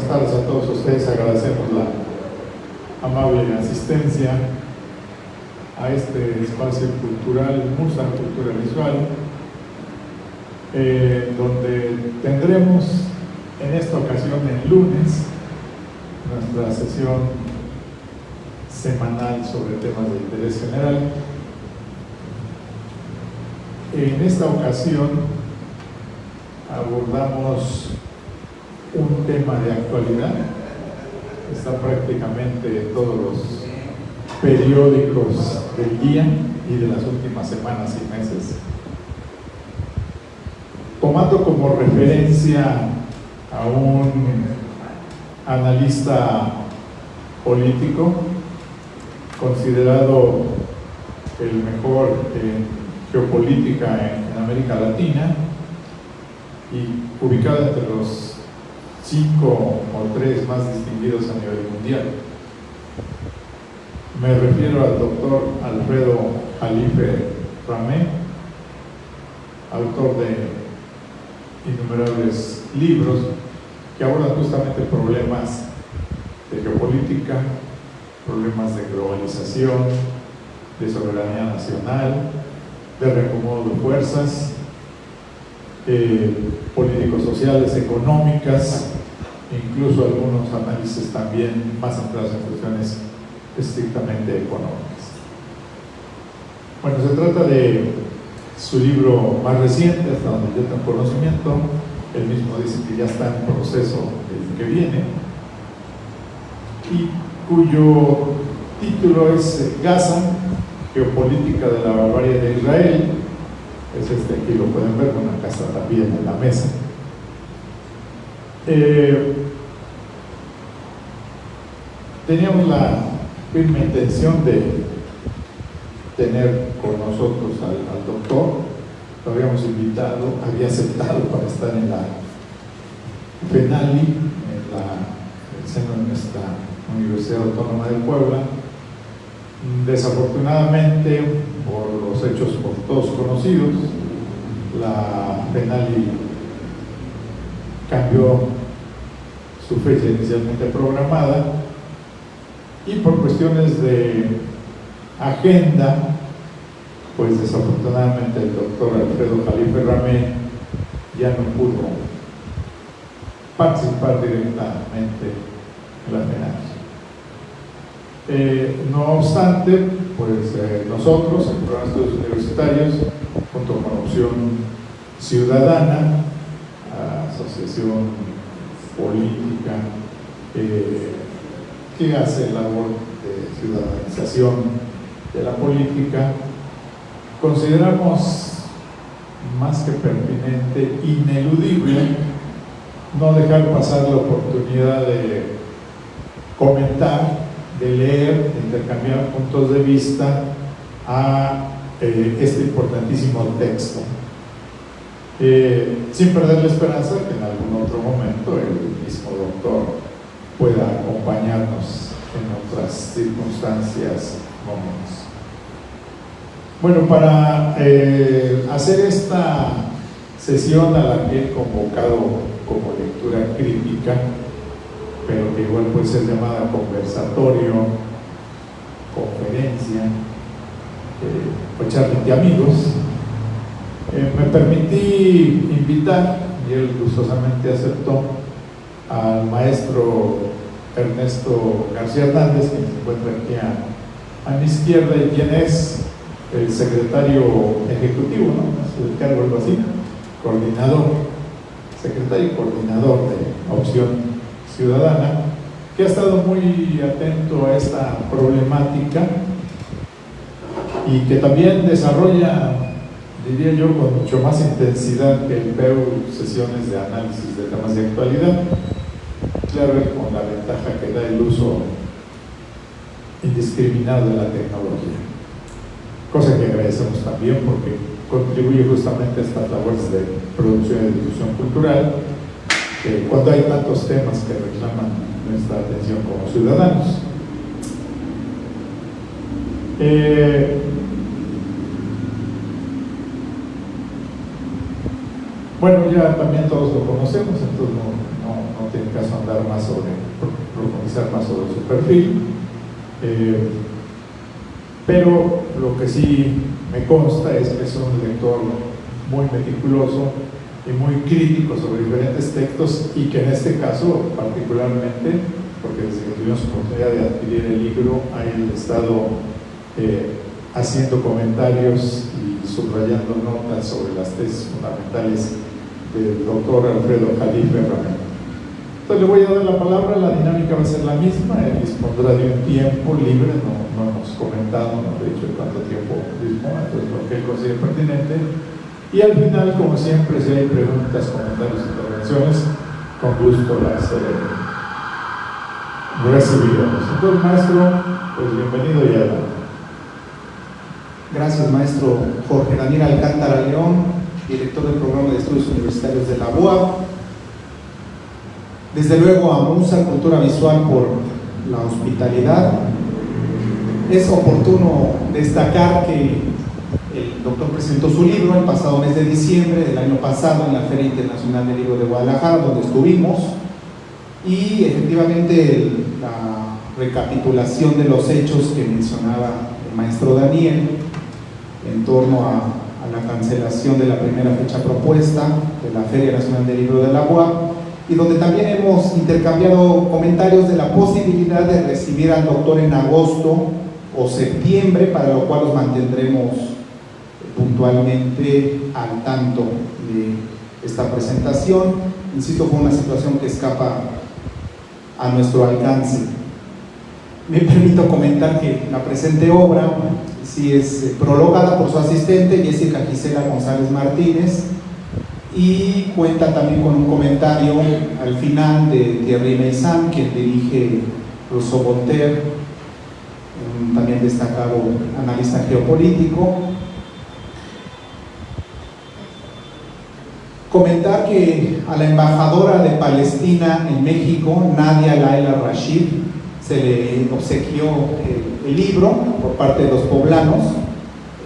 Buenas tardes a todos ustedes, agradecemos la amable asistencia a este espacio cultural, Musa Cultura Visual, donde tendremos en esta ocasión el lunes nuestra sesión semanal sobre temas de interés general. En esta ocasión abordamos un tema de actualidad. Está prácticamente en todos los periódicos del día y de las últimas semanas y meses. Tomando como referencia a un analista político considerado el mejor en geopolítica en América Latina y ubicado entre los 5 o 3 más distinguidos a nivel mundial. Me refiero al doctor Alfredo Jalife Ramé, autor de innumerables libros que abordan justamente problemas de geopolítica, problemas de globalización, de soberanía nacional, de reacomodo de fuerzas, políticos sociales, económicas, incluso algunos análisis también más centrados en cuestiones estrictamente económicas. Bueno, se trata de su libro más reciente, hasta donde yo tengo conocimiento. Él mismo dice que ya está en proceso del que viene, y cuyo título es Gaza, geopolítica de la barbarie de Israel. Es aquí lo pueden ver, con acá está también en la mesa. Teníamos la firme intención de tener con nosotros al doctor. Lo habíamos invitado, había aceptado para estar en la FENALI, en el seno de nuestra Universidad Autónoma de Puebla. Desafortunadamente, por los hechos por todos conocidos, la FENALI cambió su fecha inicialmente programada, y por cuestiones de agenda, pues desafortunadamente el doctor Alfredo Jalife Ramé ya no pudo participar directamente en la FENALI. No obstante, pues nosotros, el programa de estudios universitarios, junto con Opción Ciudadana, asociación política que hace labor de ciudadanización de la política, consideramos más que pertinente, ineludible, no dejar pasar la oportunidad de comentar, de leer, de intercambiar puntos de vista a este importantísimo texto, sin perder la esperanza que en algún otro momento el mismo doctor pueda acompañarnos en otras circunstancias, momentos. Bueno, para hacer esta sesión, a la que he convocado como lectura crítica, pero que igual puede ser llamada conversatorio, conferencia, o charla de amigos, me permití invitar, y él gustosamente aceptó, al maestro Ernesto García Hernández, que se encuentra aquí a mi izquierda, y quien es el secretario ejecutivo, ¿no? Es el cargo algo así, coordinador, secretario y coordinador de Opción Ciudadana, que ha estado muy atento a esta problemática y que también desarrolla, diría yo, con mucho más intensidad que el PEU, sesiones de análisis de temas de actualidad, claro, con la ventaja que da el uso indiscriminado de la tecnología, cosa que agradecemos también porque contribuye justamente a estas labores de producción y difusión cultural, cuando hay tantos temas que reclaman nuestra atención como ciudadanos. Bueno, ya también todos lo conocemos, entonces no no tiene caso andar más profundizar más sobre su perfil. Pero lo que sí me consta es que es un lector muy meticuloso y muy crítico sobre diferentes textos, y que en este caso particularmente, porque desde que tuvimos oportunidad de adquirir el libro, ha estado haciendo comentarios y subrayando notas sobre las tesis fundamentales del doctor Alfredo Jalife Ramírez. Entonces le voy a dar la palabra. La dinámica va a ser la misma, él dispondrá de un tiempo libre, no hemos comentado, no he dicho cuánto tiempo dispone, entonces lo que él considere pertinente, y al final, como siempre, si hay preguntas, comentarios, intervenciones, con gusto las recibiremos. Entonces, maestro, pues bienvenido y adelante. Gracias, maestro Jorge Daniel Alcántara León, director del programa de estudios universitarios de la UAP. Desde luego a MUSA Cultura Visual por la hospitalidad. Es oportuno destacar que el doctor presentó su libro el pasado mes de diciembre del año pasado en la Feria Internacional del Libro de Guadalajara, donde estuvimos, y efectivamente la recapitulación de los hechos que mencionaba el maestro Daniel en torno a la cancelación de la primera fecha propuesta de la Feria Nacional del Libro de la UAP, y donde también hemos intercambiado comentarios de la posibilidad de recibir al doctor en agosto o septiembre, para lo cual los mantendremos puntualmente al tanto de esta presentación. Insisto, fue una situación que escapa a nuestro alcance. Me permito comentar que la presente obra sí es prologada por su asistente Jessica Gisela González Martínez, y cuenta también con un comentario al final de Thierry Meyssan, quien dirige Rousseau Voltaire, un también destacado analista geopolítico. Comentar que a la embajadora de Palestina en México, Nadia Laila Rashid, se le obsequió el libro por parte de los poblanos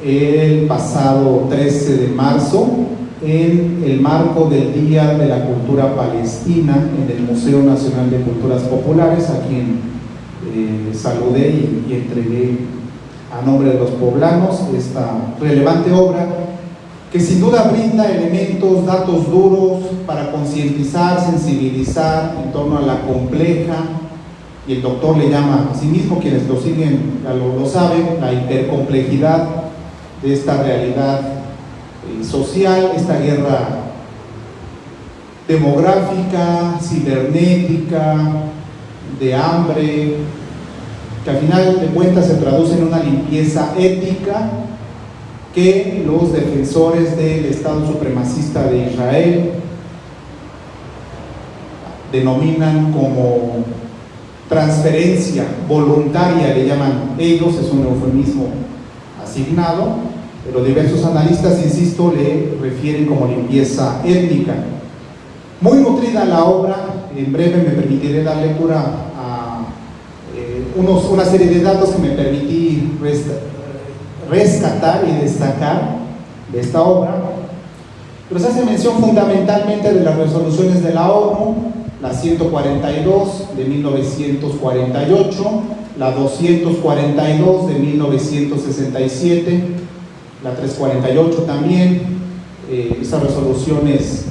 el pasado 13 de marzo en el marco del Día de la Cultura Palestina en el Museo Nacional de Culturas Populares, a quien saludé y entregué a nombre de los poblanos esta relevante obra, que sin duda brinda elementos, datos duros para concientizar, sensibilizar en torno a la compleja, y el doctor le llama a sí mismo, quienes lo siguen ya lo saben, la hipercomplejidad de esta realidad social, esta guerra demográfica, cibernética, de hambre, que al final de cuentas se traduce en una limpieza ética que los defensores del Estado supremacista de Israel denominan como transferencia voluntaria, le llaman ellos, es un eufemismo asignado, pero diversos analistas, insisto, le refieren como limpieza étnica. Muy nutrida la obra, en breve me permitiré dar lectura a una serie de datos que me permití rescatar y destacar de esta obra, pero se hace mención fundamentalmente de las resoluciones de la ONU, la 142 de 1948, la 242 de 1967, la 348 también, esas resoluciones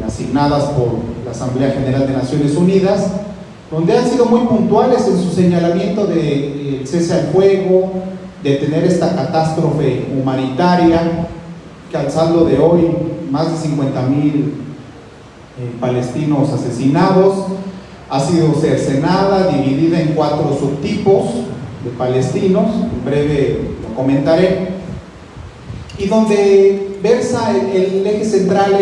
asignadas por la Asamblea General de Naciones Unidas, donde han sido muy puntuales en su señalamiento del cese al fuego, de tener esta catástrofe humanitaria, que al saldo de hoy más de 50,000 palestinos asesinados, ha sido cercenada, dividida en 4 subtipos de palestinos, en breve lo comentaré, y donde versa el eje central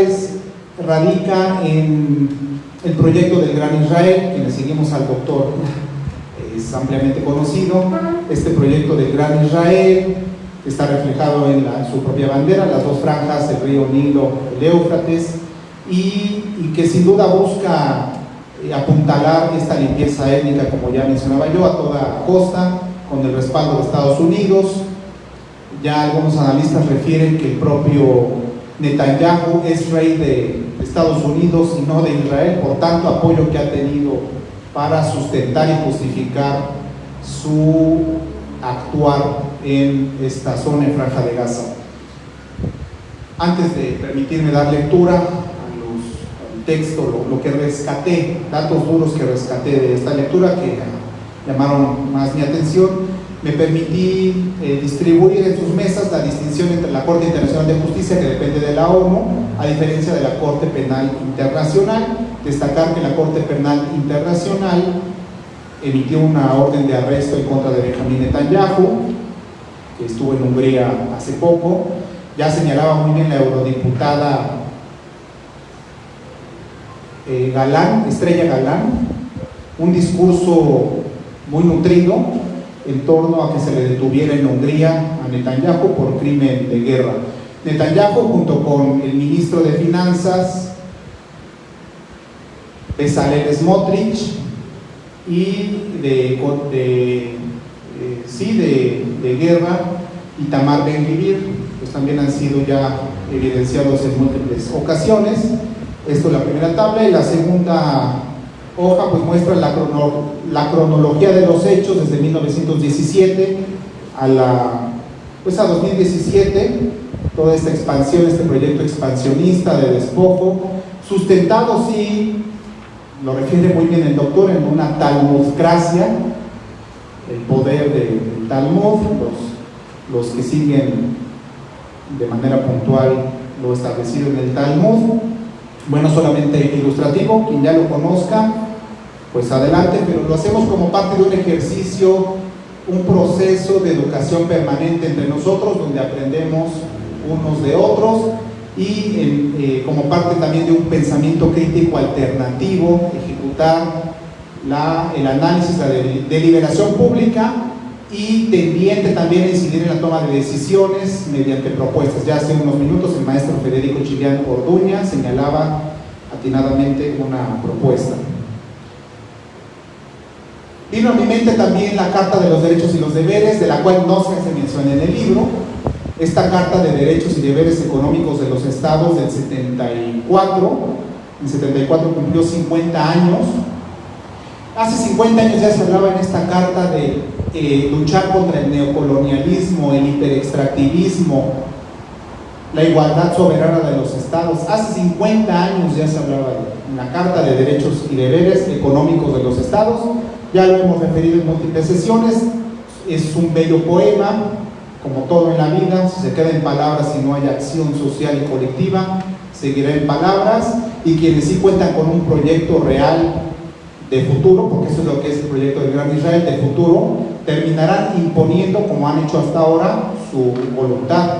radica en el proyecto del Gran Israel. Quienes seguimos al doctor es ampliamente conocido, este proyecto del Gran Israel está reflejado en su propia bandera, las 2 franjas, el río Nilo, el Éufrates, y que sin duda busca apuntalar esta limpieza étnica, como ya mencionaba yo, a toda costa, con el respaldo de Estados Unidos. Ya algunos analistas refieren que el propio Netanyahu es rey Estados Unidos y no de Israel, por tanto apoyo que ha tenido para sustentar y justificar su actuar en esta zona en Franja de Gaza. Antes de permitirme dar lectura al texto, lo que rescaté, datos duros que rescaté de esta lectura que llamaron más mi atención, me permití distribuir en sus mesas la distinción entre la Corte Internacional de Justicia, que depende de la ONU, a diferencia de la Corte Penal Internacional. Destacar que la Corte Penal Internacional emitió una orden de arresto en contra de Benjamín Netanyahu, que estuvo en Hungría hace poco. Ya señalaba muy bien la eurodiputada Estrella Galán, un discurso muy nutrido en torno a que se le detuviera en Hungría a Netanyahu por crimen de guerra. Netanyahu, junto con el ministro de Finanzas Bezalel Smotrich y de guerra, Itamar Ben-Gvir, pues también han sido ya evidenciados en múltiples ocasiones. Esto es la primera tabla, y la segunda hoja pues muestra la cronología de los hechos desde 1917 a 2017, toda esta expansión, este proyecto expansionista de despojo, sustentado, sí, lo refiere muy bien el doctor, en una talmudcracia, el poder del Talmud, los que siguen de manera puntual lo establecido en el Talmud. Bueno, solamente ilustrativo, quien ya lo conozca, pues adelante, pero lo hacemos como parte de un ejercicio, un proceso de educación permanente entre nosotros, donde aprendemos unos de otros, y como parte también de un pensamiento crítico alternativo, ejecutar el análisis, la deliberación pública, y tendiente también a incidir en la toma de decisiones mediante propuestas. Ya hace unos minutos el maestro Federico Chillán Orduña señalaba atinadamente una propuesta. Vino a mi mente también la Carta de los Derechos y los Deberes, de la cual no se hace mención en el libro. Esta Carta de Derechos y Deberes Económicos de los Estados del 74, en 74 cumplió 50 años. Hace 50 años ya se hablaba en esta carta de luchar contra el neocolonialismo, el hiperextractivismo, la igualdad soberana de los estados. Hace 50 años ya se hablaba en la Carta de Derechos y Deberes Económicos de los Estados. Ya lo hemos referido en múltiples sesiones. Es un bello poema, como todo en la vida. Si se queda en palabras y no hay acción social y colectiva, seguirá en palabras. Y quienes sí cuentan con un proyecto real de futuro, porque eso es lo que es el proyecto del Gran Israel, de futuro, terminarán imponiendo, como han hecho hasta ahora, su voluntad.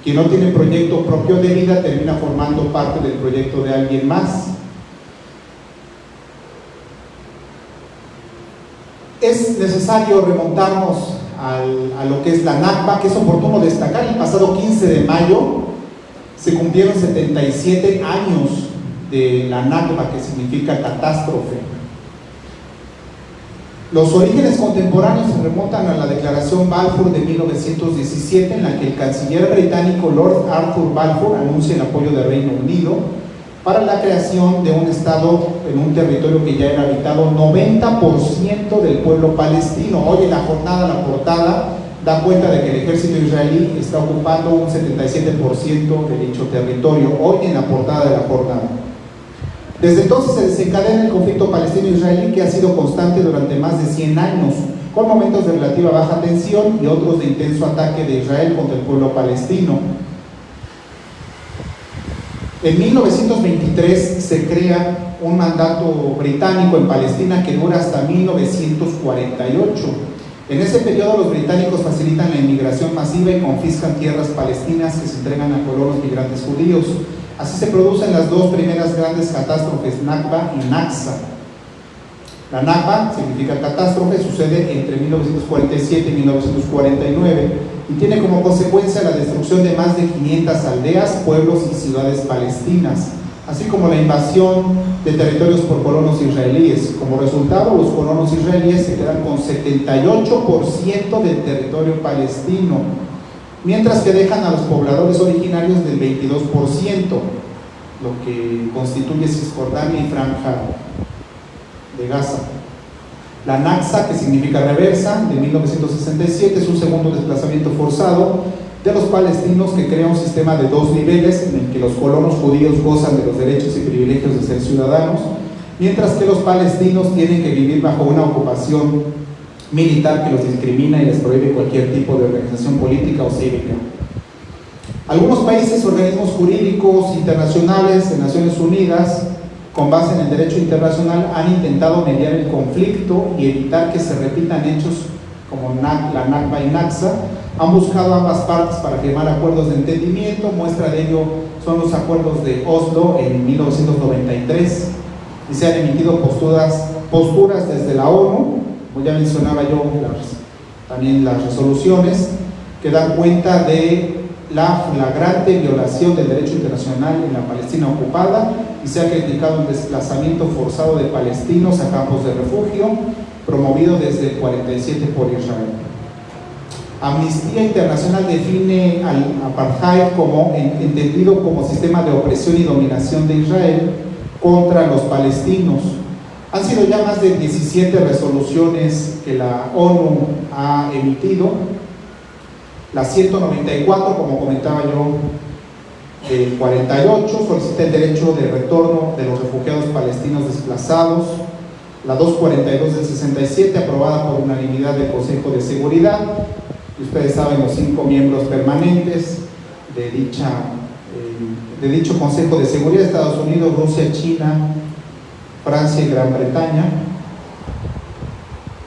Quien no tiene proyecto propio de vida termina formando parte del proyecto de alguien más. Es necesario remontarnos a lo que es la Nakba, que es oportuno destacar. El pasado 15 de mayo se cumplieron 77 años de la Nakba, que significa catástrofe. Los orígenes contemporáneos se remontan a la Declaración Balfour de 1917, en la que el canciller británico Lord Arthur Balfour anuncia el apoyo del Reino Unido para la creación de un Estado en un territorio que ya era habitado 90% del pueblo palestino. Hoy en la jornada, la portada da cuenta de que el ejército israelí está ocupando un 77% de dicho territorio, hoy en la portada de la jornada. Desde entonces se desencadena el conflicto palestino-israelí, que ha sido constante durante más de 100 años, con momentos de relativa baja tensión y otros de intenso ataque de Israel contra el pueblo palestino. En 1923 se crea un mandato británico en Palestina que dura hasta 1948. En ese periodo los británicos facilitan la inmigración masiva y confiscan tierras palestinas que se entregan a colonos migrantes judíos. Así se producen las dos primeras grandes catástrofes, Nakba y Naksa. La Nakba significa catástrofe, sucede entre 1947 y 1949 y tiene como consecuencia la destrucción de más de 500 aldeas, pueblos y ciudades palestinas, así como la invasión de territorios por colonos israelíes. Como resultado, los colonos israelíes se quedan con 78% del territorio palestino, mientras que dejan a los pobladores originarios del 22%. lo que constituye Cisjordania y Franja de Gaza. La Nakba, que significa reversa, de 1967, es un segundo desplazamiento forzado de los palestinos que crea un sistema de dos niveles en el que los colonos judíos gozan de los derechos y privilegios de ser ciudadanos, mientras que los palestinos tienen que vivir bajo una ocupación militar que los discrimina y les prohíbe cualquier tipo de organización política o cívica. Algunos países, organismos jurídicos internacionales de Naciones Unidas, con base en el derecho internacional, han intentado mediar el conflicto y evitar que se repitan hechos como la Nakba y Nakba. Han buscado ambas partes para firmar acuerdos de entendimiento. Muestra de ello son los acuerdos de Oslo en 1993, y se han emitido posturas desde la ONU, como ya mencionaba yo, también las resoluciones que dan cuenta de la flagrante violación del derecho internacional en la Palestina ocupada, y se ha criticado el desplazamiento forzado de palestinos a campos de refugio promovido desde el 47 por Israel. Amnistía Internacional define al apartheid como entendido como sistema de opresión y dominación de Israel contra los palestinos. Han sido ya más de 17 resoluciones que la ONU ha emitido. La 194, como comentaba yo, del 48, solicita el derecho de retorno de los refugiados palestinos desplazados. La 242 del 67, aprobada por unanimidad del Consejo de Seguridad. Y ustedes saben, los 5 miembros permanentes de dicho Consejo de Seguridad: Estados Unidos, Rusia, China, Francia y Gran Bretaña,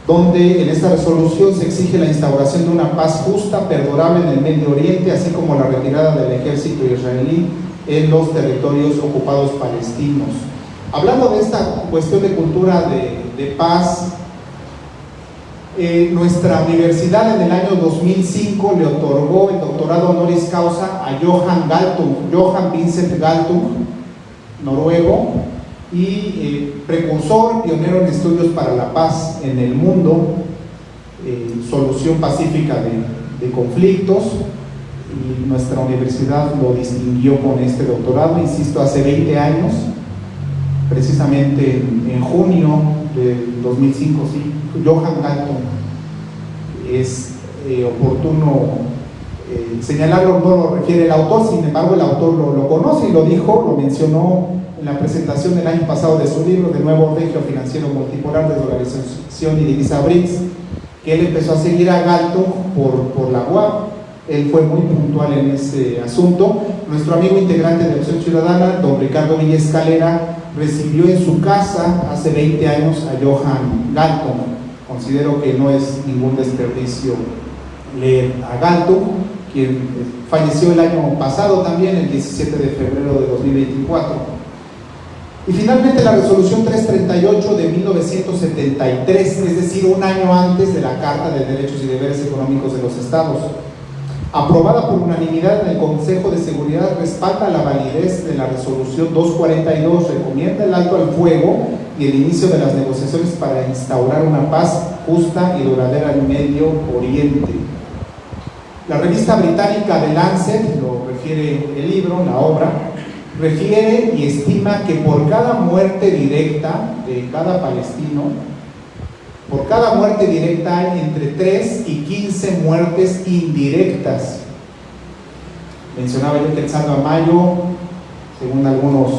donde en esta resolución se exige la instauración de una paz justa, perdurable en el Medio Oriente, así como la retirada del ejército israelí en los territorios ocupados palestinos. Hablando de esta cuestión de cultura de paz, nuestra universidad en el año 2005 le otorgó el doctorado honoris causa a Johan Vincent Galtung, noruego, y precursor, pionero en estudios para la paz en el mundo, solución pacífica de conflictos, y nuestra universidad lo distinguió con este doctorado, insisto, hace 20 años, precisamente en junio del 2005, sí. Johan Galtung, es oportuno señalarlo, no lo refiere el autor, sin embargo el autor lo conoce y lo dijo, lo mencionó en la presentación del año pasado de su libro de Nuevo Orden Geofinanciero Multipolar, Desdolarización y Divisa BRICS, que él empezó a seguir a Galtung por la UAP. Él fue muy puntual en ese asunto. Nuestro amigo integrante de Opción Ciudadana, don Ricardo Villa Escalera, recibió en su casa hace 20 años a Johan Galtung. Considero que no es ningún desperdicio leer a Galtung, quien falleció el año pasado también, el 17 de febrero de 2024. Y finalmente la resolución 338 de 1973, es decir, un año antes de la Carta de Derechos y Deberes Económicos de los Estados, aprobada por unanimidad en el Consejo de Seguridad, respalda la validez de la resolución 242, recomienda el alto al fuego y el inicio de las negociaciones para instaurar una paz justa y duradera en Medio Oriente. La revista británica The Lancet, lo refiere el libro, la obra, refiere y estima que por cada muerte directa de cada palestino, por cada muerte directa hay entre 3 y 15 muertes indirectas. Mencionaba yo que el saldo a mayo, según algunos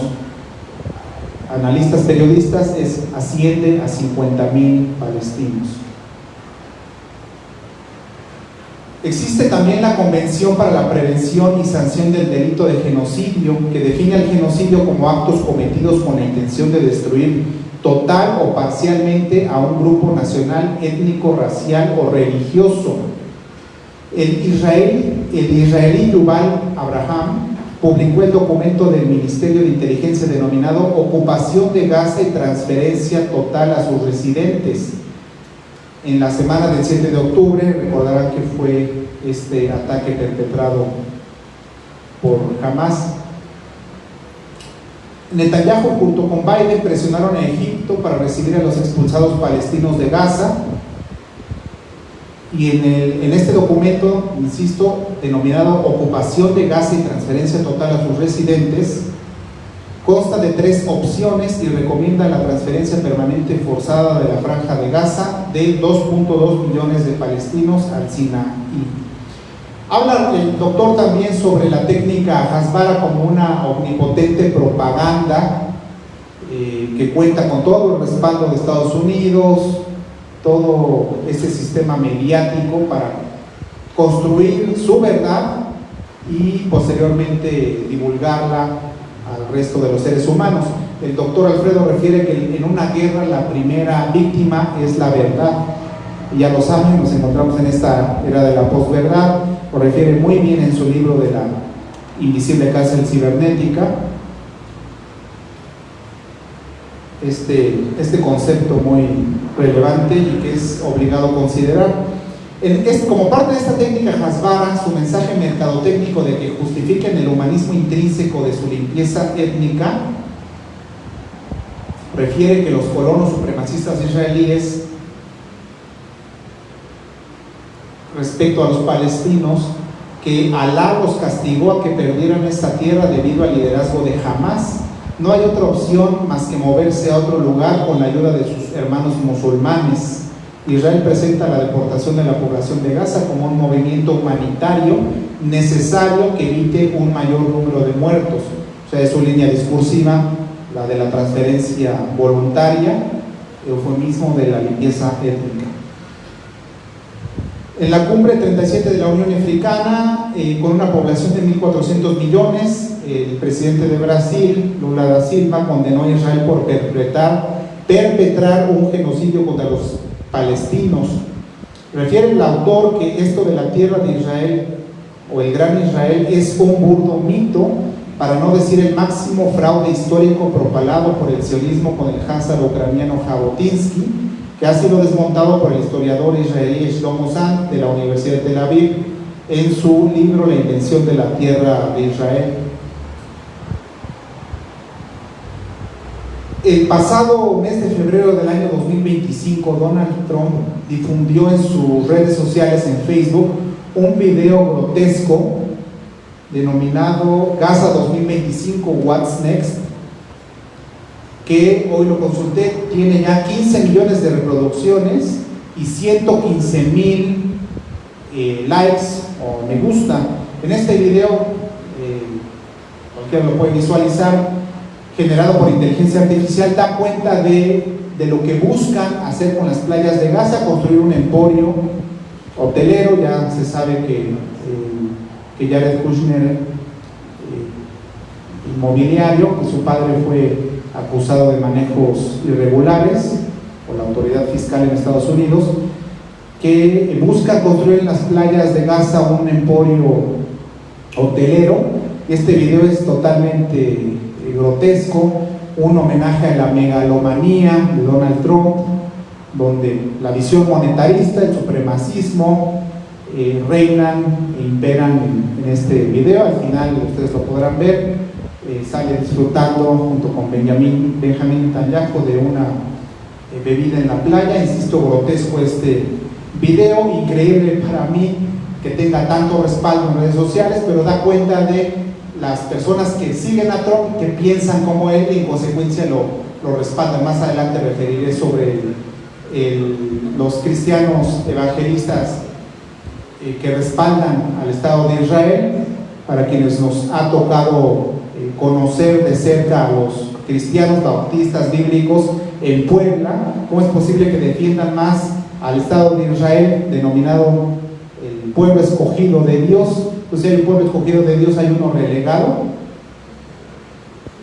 analistas periodistas, asciende a 50,000 palestinos. Existe también la Convención para la Prevención y Sanción del Delito de Genocidio, que define al genocidio como actos cometidos con la intención de destruir total o parcialmente a un grupo nacional, étnico, racial o religioso. El israelí Yuval Abraham publicó el documento del Ministerio de Inteligencia denominado Ocupación de Gaza y Transferencia Total a sus residentes. En la semana del 7 de octubre, recordarán que fue este ataque perpetrado por Hamas. Netanyahu junto con Biden presionaron a Egipto para recibir a los expulsados palestinos de Gaza, y en este documento, insisto, denominado Ocupación de Gaza y Transferencia Total a sus residentes, consta de 3 opciones y recomienda la transferencia permanente forzada de la Franja de Gaza de 2.2 millones de palestinos al Sinaí. Habla el doctor también sobre la técnica Hasbara como una omnipotente propaganda que cuenta con todo el respaldo de Estados Unidos, todo este sistema mediático para construir su verdad y posteriormente divulgarla al resto de los seres humanos. El doctor Alfredo refiere que en una guerra la primera víctima es la verdad. Y ya lo saben, nos encontramos en esta era de la posverdad. Lo refiere muy bien en su libro de la invisible cárcel cibernética. Este concepto muy relevante y que es obligado a considerar. Como parte de esta técnica Hasbara, su mensaje mercadotécnico de que justifiquen el humanismo intrínseco de su limpieza étnica, refiere que los colonos supremacistas israelíes, respecto a los palestinos, que Alá los castigó a que perdieran esta tierra debido al liderazgo de Hamás. No hay otra opción más que moverse a otro lugar con la ayuda de sus hermanos musulmanes. Israel presenta la deportación de la población de Gaza como un movimiento humanitario necesario que evite un mayor número de muertos. O sea, es su línea discursiva, la de la transferencia voluntaria, eufemismo de la limpieza étnica. En la cumbre 37 de la Unión Africana, con una población de 1.400 millones, el presidente de Brasil, Lula da Silva, condenó a Israel por perpetrar un genocidio contra los palestinos. Refiere el autor que esto de la tierra de Israel o el Gran Israel es un burdo mito, para no decir el máximo fraude histórico propalado por el sionismo con el házaro ucraniano Jabotinsky, que ha sido desmontado por el historiador israelí Shlomo Zand de la Universidad de Tel Aviv en su libro La invención de la tierra de Israel. El pasado mes de febrero del año 2025, Donald Trump difundió en sus redes sociales, en Facebook, un video grotesco denominado Gaza 2025 What's Next, que hoy lo consulté, tiene ya 15 millones de reproducciones y 115,000 likes o me gusta. En este video, cualquiera lo puede visualizar, generado por inteligencia artificial, da cuenta de lo que buscan hacer con las playas de Gaza, construir un emporio hotelero. Ya se sabe que Jared Kushner, inmobiliario, que su padre fue acusado de manejos irregulares por la autoridad fiscal en Estados Unidos, que busca construir en las playas de Gaza un emporio hotelero. Este video es totalmente grotesco, un homenaje a la megalomanía de Donald Trump, donde la visión monetarista, el supremacismo reinan e imperan en este video. Al final ustedes lo podrán ver. Sale disfrutando junto con Benjamin Netanyahu de una bebida en la playa. Insisto, grotesco este video, increíble para mí que tenga tanto respaldo en redes sociales, pero da cuenta de las personas que siguen a Trump, que piensan como él y en consecuencia lo respaldan. Más adelante referiré sobre los cristianos evangelistas que respaldan al Estado de Israel, para quienes nos ha tocado conocer de cerca a los cristianos bautistas bíblicos en Puebla. ¿Cómo es posible que defiendan más al Estado de Israel, denominado el pueblo escogido de Dios? Pues si hay un pueblo escogido de Dios, hay uno relegado.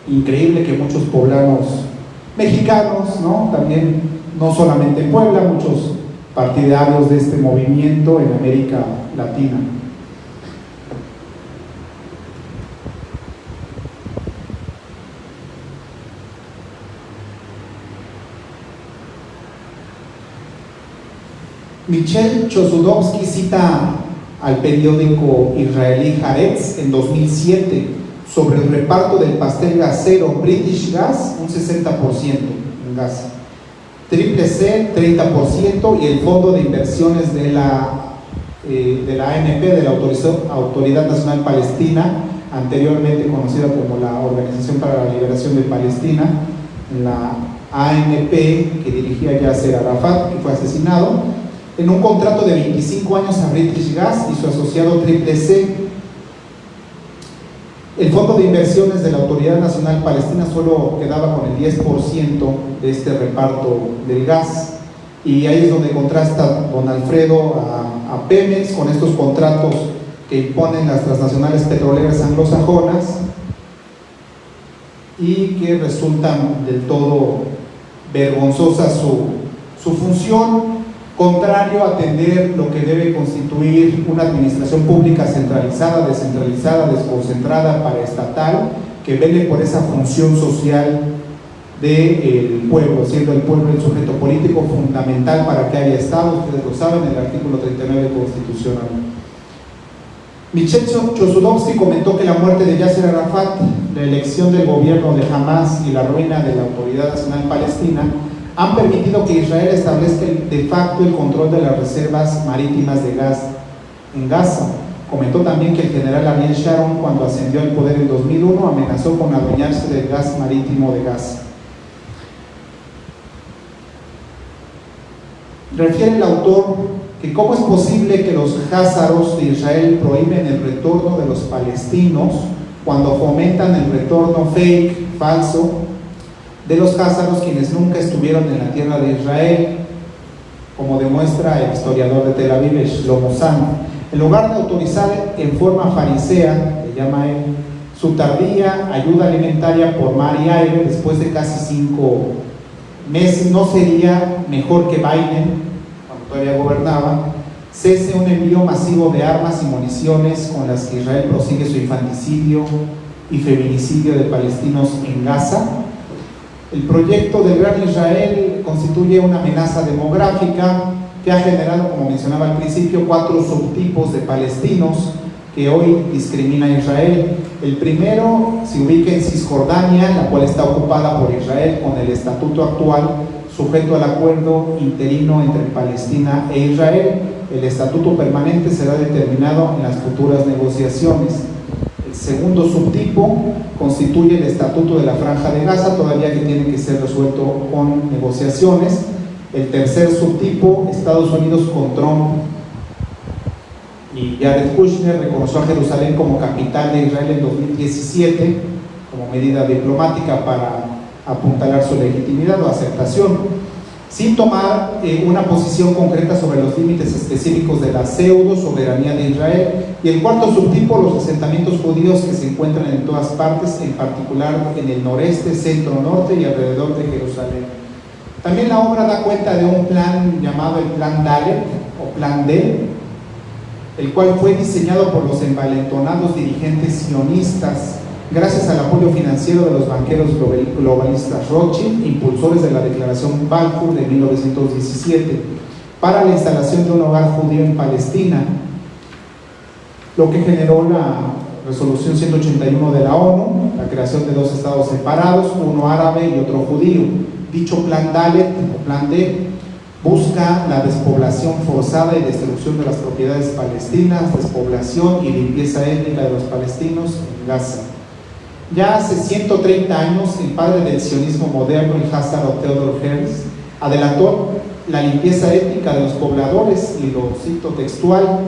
Increíble que muchos poblanos mexicanos, ¿no? También, no solamente en Puebla, muchos partidarios de este movimiento en América Latina. Michel Chossudovsky cita al periódico israelí Haaretz en 2007 sobre el reparto del pastel gasero British Gas, un 60% en gas, Triple C 30%, y el fondo de inversiones de la ANP, de la Autoridad Nacional Palestina, anteriormente conocida como la Organización para la Liberación de Palestina, la ANP, que dirigía Yasser Arafat, que fue asesinado, en un contrato de 25 años a British Gas y su asociado Triple C. El Fondo de Inversiones de la Autoridad Nacional Palestina solo quedaba con el 10% de este reparto del gas, y ahí es donde contrasta don Alfredo a Pemex con estos contratos que imponen las transnacionales petroleras anglosajonas y que resultan del todo vergonzosa su función, contrario a atender lo que debe constituir una administración pública centralizada, descentralizada, desconcentrada, paraestatal, que vele por esa función social del pueblo, siendo el pueblo el sujeto político fundamental para que haya Estado. Ustedes lo saben, el artículo 39 constitucional. Michel Chossudovsky comentó que la muerte de Yasser Arafat, la elección del gobierno de Hamas y la ruina de la Autoridad Nacional Palestina han permitido que Israel establezca de facto el control de las reservas marítimas de gas en Gaza. Comentó también que el general Ariel Sharon, cuando ascendió al poder en 2001, amenazó con adueñarse del gas marítimo de Gaza. Refiere el autor que cómo es posible que los házaros de Israel prohíben el retorno de los palestinos cuando fomentan el retorno fake, falso, de los házaros, quienes nunca estuvieron en la tierra de Israel, como demuestra el historiador de Tel Aviv, Shlomo Zahn. En lugar de autorizar en forma farisea, le llama él, su tardía ayuda alimentaria por mar y aire después de casi 5 meses, ¿no sería mejor que Biden, cuando todavía gobernaba, cese un envío masivo de armas y municiones con las que Israel prosigue su infanticidio y feminicidio de palestinos en Gaza? El proyecto del Gran Israel constituye una amenaza demográfica que ha generado, como mencionaba al principio, 4 subtipos de palestinos que hoy discrimina a Israel. El primero se ubica en Cisjordania, la cual está ocupada por Israel con el estatuto actual, sujeto al acuerdo interino entre Palestina e Israel. El estatuto permanente será determinado en las futuras negociaciones. El segundo subtipo constituye el estatuto de la Franja de Gaza, todavía que tiene que ser resuelto con negociaciones. El tercer subtipo, Estados Unidos con Trump y Jared Kushner reconoció a Jerusalén como capital de Israel en 2017 como medida diplomática para apuntalar su legitimidad o aceptación, sin tomar una posición concreta sobre los límites específicos de la pseudo-soberanía de Israel. Y el cuarto subtipo, los asentamientos judíos que se encuentran en todas partes, en particular en el noreste, centro-norte y alrededor de Jerusalén. También la obra da cuenta de un plan llamado el Plan Dalet o Plan D, el cual fue diseñado por los envalentonados dirigentes sionistas gracias al apoyo financiero de los banqueros globalistas Rothschild, impulsores de la Declaración Balfour de 1917, para la instalación de un hogar judío en Palestina, lo que generó la Resolución 181 de la ONU, la creación de 2 estados separados, uno árabe y otro judío. Dicho Plan Dalet o Plan D busca la despoblación forzada y destrucción de las propiedades palestinas, despoblación y limpieza étnica de los palestinos en Gaza. Ya hace 130 años, el padre del sionismo moderno, el Hazar Theodor Herzl, adelantó la limpieza étnica de los pobladores, y lo cito textual: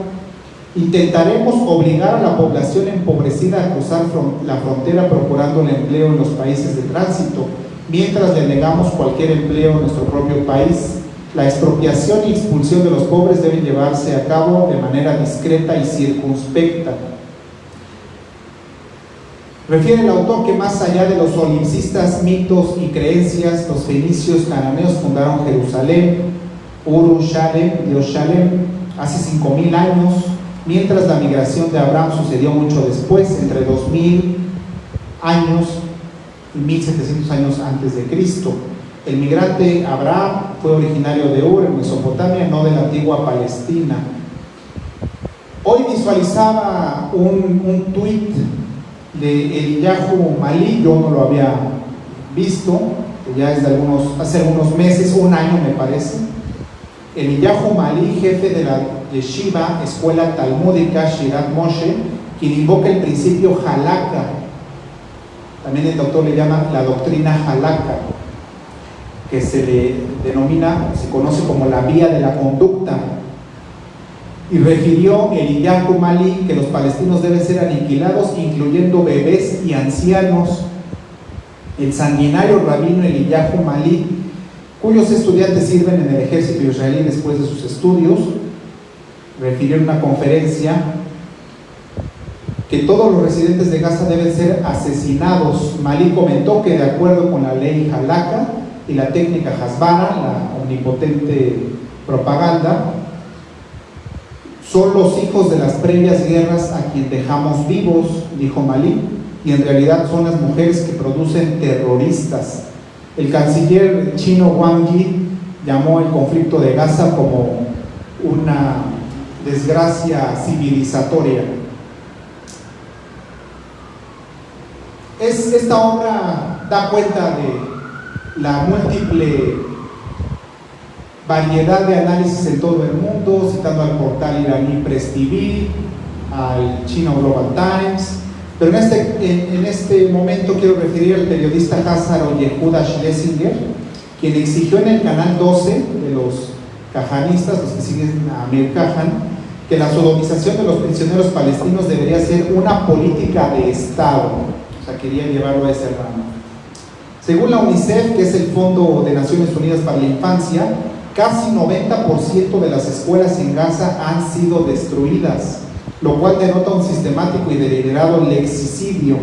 intentaremos obligar a la población empobrecida a cruzar la frontera procurando el empleo en los países de tránsito, mientras le negamos cualquier empleo en nuestro propio país. La expropiación y expulsión de los pobres deben llevarse a cabo de manera discreta y circunspecta. Refiere el autor que más allá de los solipsistas mitos y creencias, los fenicios cananeos fundaron Jerusalén, Uru-Shalem, Dios Shalem, hace 5000 años, mientras la migración de Abraham sucedió mucho después, entre 2000 años y 1700 años antes de Cristo. El migrante Abraham fue originario de Ur, en Mesopotamia, no de la antigua Palestina. Hoy visualizaba un tuit de Eliyahu Malí, yo no lo había visto, que ya es de hace algunos meses, un año me parece. Eliyahu Malí, jefe de la Yeshiva, escuela talmúdica Shirat Moshe, quien invoca el principio halakha. También el doctor le llama la doctrina halakha, que se le denomina, se conoce como la vía de la conducta. Y refirió Eliyahu Malí que los palestinos deben ser aniquilados, incluyendo bebés y ancianos. El sanguinario rabino Eliyahu Malí, cuyos estudiantes sirven en el ejército israelí después de sus estudios, refirió en una conferencia que todos los residentes de Gaza deben ser asesinados. Malí comentó que de acuerdo con la ley halakha y la técnica Hasbara, la omnipotente propaganda, son los hijos de las previas guerras a quien dejamos vivos, dijo Malí, y en realidad son las mujeres que producen terroristas. El canciller chino Wang Yi llamó el conflicto de Gaza como una desgracia civilizatoria. Esta obra da cuenta de la múltiple variedad de análisis en todo el mundo, citando al portal iraní Press TV, al Chino Global Times, pero en este momento quiero referir al periodista házaro Yehuda Schlesinger, quien exigió en el canal 12 de los cajanistas, los que siguen a Amir Kahan, que la sodomización de los prisioneros palestinos debería ser una política de Estado. O sea, quería llevarlo a ese ramo. Según la UNICEF, que es el Fondo de Naciones Unidas para la Infancia, casi 90% de las escuelas en Gaza han sido destruidas, lo cual denota un sistemático y deliberado lexicidio,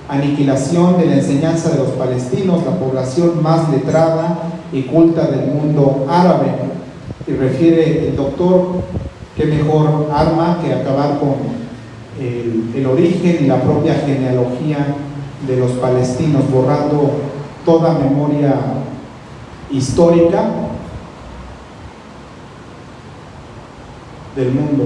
aniquilación de la enseñanza de los palestinos, la población más letrada y culta del mundo árabe. Y refiere el doctor, qué mejor arma que acabar con el origen y la propia genealogía de los palestinos, borrando toda memoria histórica del mundo.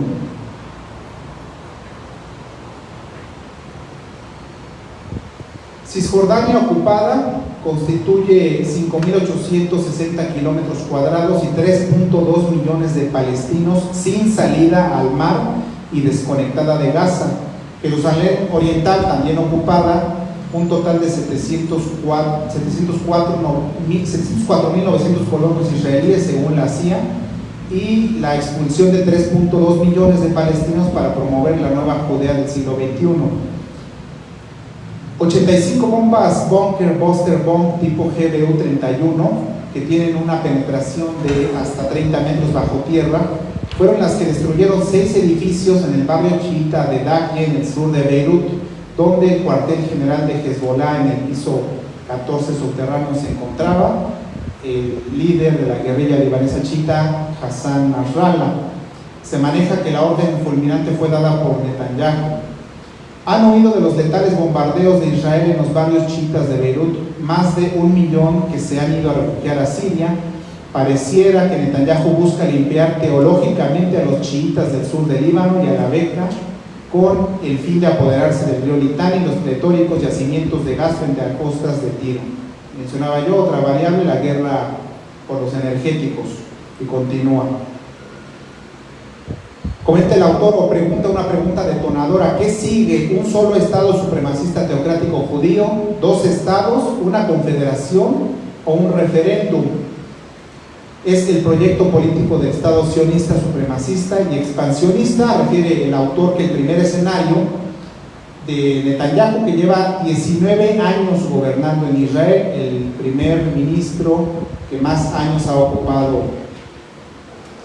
Cisjordania ocupada constituye 5.860 kilómetros cuadrados y 3.2 millones de palestinos sin salida al mar y desconectada de Gaza. Jerusalén Oriental, también ocupada, un total de 704.900 colonos israelíes según la CIA, y la expulsión de 3.2 millones de palestinos para promover la nueva Judea del siglo XXI. 85 bombas Bunker Buster Bomb tipo GBU-31, que tienen una penetración de hasta 30 metros bajo tierra, fueron las que destruyeron 6 edificios en el barrio chiita de Dakhye, en el sur de Beirut, donde el cuartel general de Hezbollah en el piso 14 subterráneo se encontraba. El líder de la guerrilla libanesa chiita, Hassan Nasrallah. Se maneja que la orden fulminante fue dada por Netanyahu. Han oído de los letales bombardeos de Israel en los barrios chiitas de Beirut, más de 1 millón que se han ido a refugiar a Siria. Pareciera que Netanyahu busca limpiar teológicamente a los chiitas del sur del Líbano y a la Beca, con el fin de apoderarse del río Litani y los pletóricos yacimientos de gas frente a costas de Tiro. Mencionaba yo otra variable, la guerra por los energéticos, y continúa. Comenta el autor o pregunta una pregunta detonadora: ¿qué sigue? ¿Un solo estado supremacista teocrático judío? ¿2 estados? ¿Una confederación? ¿O un referéndum? Es el proyecto político del Estado sionista, supremacista y expansionista. Refiere el autor que el primer escenario de Netanyahu, que lleva 19 años gobernando en Israel, el primer ministro que más años ha ocupado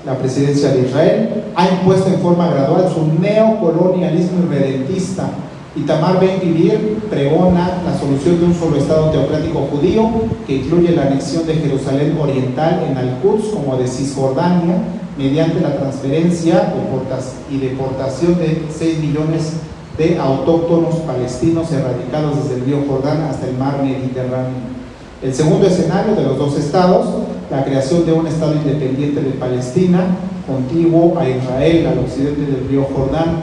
la presidencia de Israel, ha impuesto en forma gradual su neocolonialismo irredentista. Itamar Ben-Gvir pregona la solución de un solo estado teocrático judío que incluye la anexión de Jerusalén Oriental en Al-Quds como de Cisjordania, mediante la transferencia y deportación de 6 millones de autóctonos palestinos erradicados desde el río Jordán hasta el mar Mediterráneo. El segundo escenario de los 2 estados, la creación de un estado independiente de Palestina, contiguo a Israel, al occidente del río Jordán.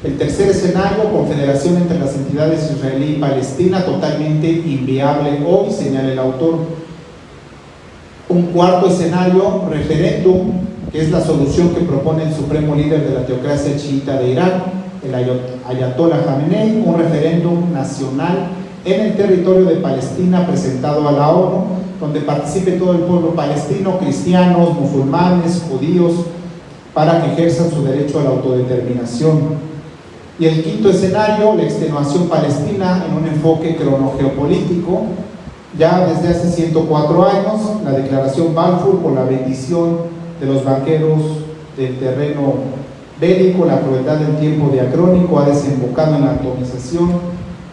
El tercer escenario, confederación entre las entidades israelí y palestina, totalmente inviable hoy, señala el autor. Un cuarto escenario, referéndum, que es la solución que propone el supremo líder de la teocracia chiita de Irán. el Ayatollah Jamenei, un referéndum nacional en el territorio de Palestina presentado a la ONU, donde participe todo el pueblo palestino, cristianos, musulmanes, judíos, para que ejerzan su derecho a la autodeterminación. Y el quinto escenario, la extenuación palestina en un enfoque cronogeopolítico. Ya desde hace 104 años, la declaración Balfour, con la bendición de los banqueros del terreno bélico, la crueldad del tiempo diacrónico, ha desembocado en la atomización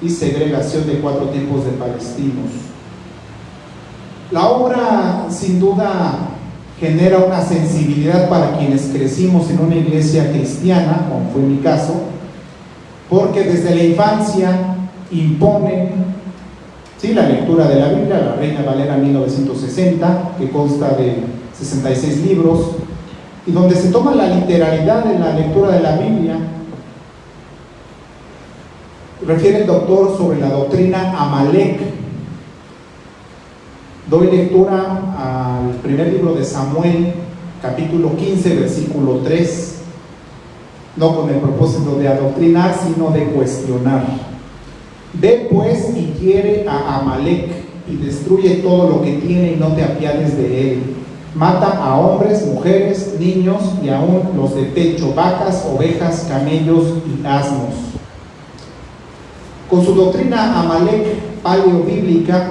y segregación de 4 tipos de palestinos. La obra, sin duda, genera una sensibilidad para quienes crecimos en una iglesia cristiana, como fue mi caso, porque desde la infancia impone la lectura de la Biblia, la Reina Valera 1960, que consta de 66 libros, y donde se toma la literalidad de la lectura de la Biblia. Refiere el doctor sobre la doctrina Amalek. Doy lectura al primer libro de Samuel, capítulo 15, versículo 3, no con el propósito de adoctrinar, sino de cuestionar. Ve pues y hiere a Amalek y destruye todo lo que tiene y no te apiades de él. Mata a hombres, mujeres, niños y aún los de pecho, vacas, ovejas, camellos y asnos. Con su doctrina Amalek paleobíblica,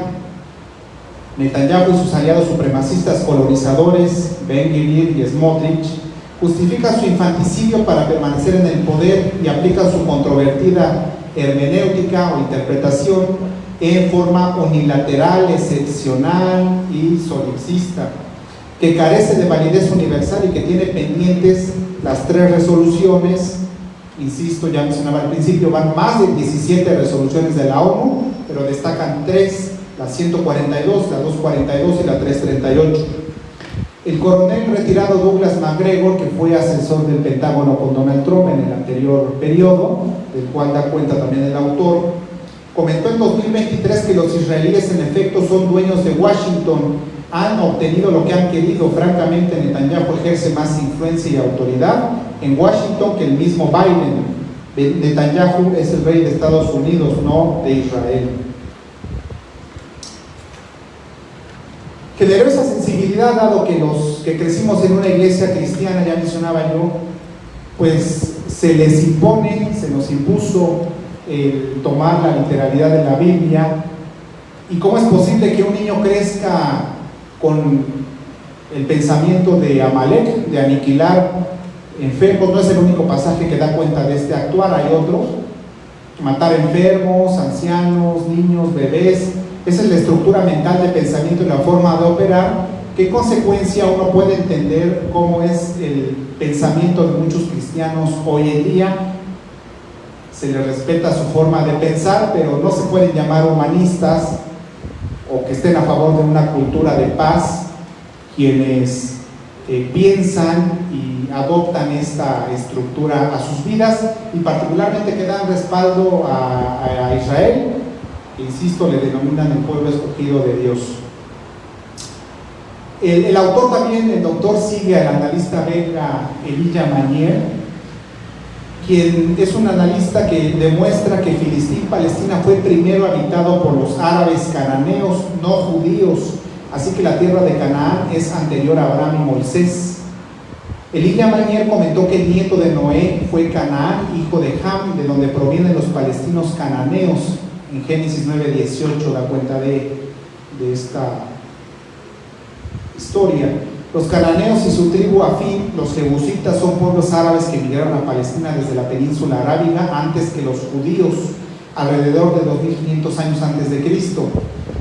Netanyahu y sus aliados supremacistas colonizadores, Ben-Gvir y Smotrich, justifican su infanticidio para permanecer en el poder y aplican su controvertida hermenéutica o interpretación en forma unilateral, excepcional y solipsista, que carece de validez universal y que tiene pendientes las 3 resoluciones. Insisto, ya mencionaba al principio, van más de 17 resoluciones de la ONU, pero destacan 3, la 142, la 242 y la 338. El coronel retirado Douglas MacGregor, que fue asesor del Pentágono con Donald Trump en el anterior periodo, del cual da cuenta también el autor, comentó en 2023 que los israelíes en efecto son dueños de Washington, han obtenido lo que han querido. Francamente, Netanyahu ejerce más influencia y autoridad en Washington que el mismo Biden. Netanyahu es el rey de Estados Unidos, no de Israel. Generó esa sensibilidad, dado que los que crecimos en una iglesia cristiana, ya mencionaba yo, pues se les impone, se nos impuso el tomar la literalidad de la Biblia. ¿Y cómo es posible que un niño crezca con el pensamiento de Amalek, de aniquilar enfermos? No es el único pasaje que da cuenta de este actuar, hay otros. Matar enfermos, ancianos, niños, bebés. Esa es la estructura mental de pensamiento y la forma de operar. ¿Qué consecuencia uno puede entender cómo es el pensamiento de muchos cristianos hoy en día? Se les respeta su forma de pensar, pero no se pueden llamar humanistas o que estén a favor de una cultura de paz quienes piensan y adoptan esta estructura a sus vidas, y particularmente que dan respaldo a Israel, que insisto, le denominan el pueblo escogido de Dios. El autor también, el doctor, sigue al analista belga Elijah Magnier, quien es un analista que demuestra que Filistín-Palestina fue primero habitado por los árabes cananeos, no judíos, así que la tierra de Canaán es anterior a Abraham y Moisés. Elijah Magnier comentó que el nieto de Noé fue Canaán, hijo de Ham, de donde provienen los palestinos cananeos. En Génesis 9:18 da cuenta de esta historia. Los cananeos y su tribu afín, los jebusitas, son pueblos árabes que emigraron a Palestina desde la península arábiga antes que los judíos, alrededor de 2500 años antes de Cristo.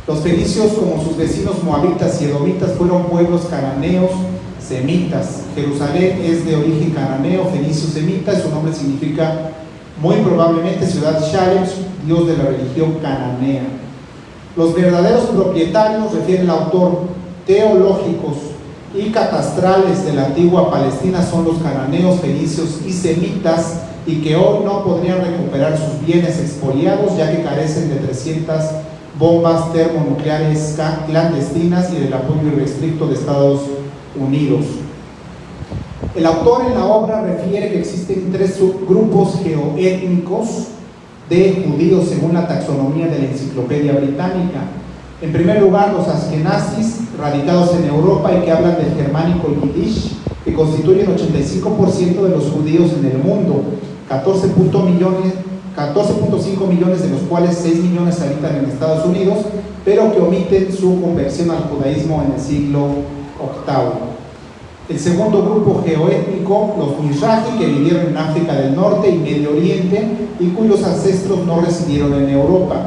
Los fenicios, como sus vecinos moabitas y edomitas, fueron pueblos cananeos semitas. Jerusalén es de origen cananeo, fenicio, semita, y su nombre significa muy probablemente ciudad Shalem, dios de la religión cananea. Los verdaderos propietarios, refiere el autor, teológicos y catastrales de la antigua Palestina son los cananeos, fenicios y semitas, y que hoy no podrían recuperar sus bienes expoliados, ya que carecen de 300 bombas termonucleares clandestinas y del apoyo irrestricto de Estados Unidos. El autor en la obra refiere que existen 3 subgrupos geoétnicos de judíos según la taxonomía de la Enciclopedia Británica. En primer lugar, los askenazis, radicados en Europa y que hablan del germánico yiddish, que constituyen 85% de los judíos en el mundo, 14.5 millones de los cuales 6 millones habitan en Estados Unidos, pero que omiten su conversión al judaísmo en el siglo VIII. El segundo grupo geoétnico, los Mizrahi, que vivieron en África del Norte y Medio Oriente y cuyos ancestros no residieron en Europa.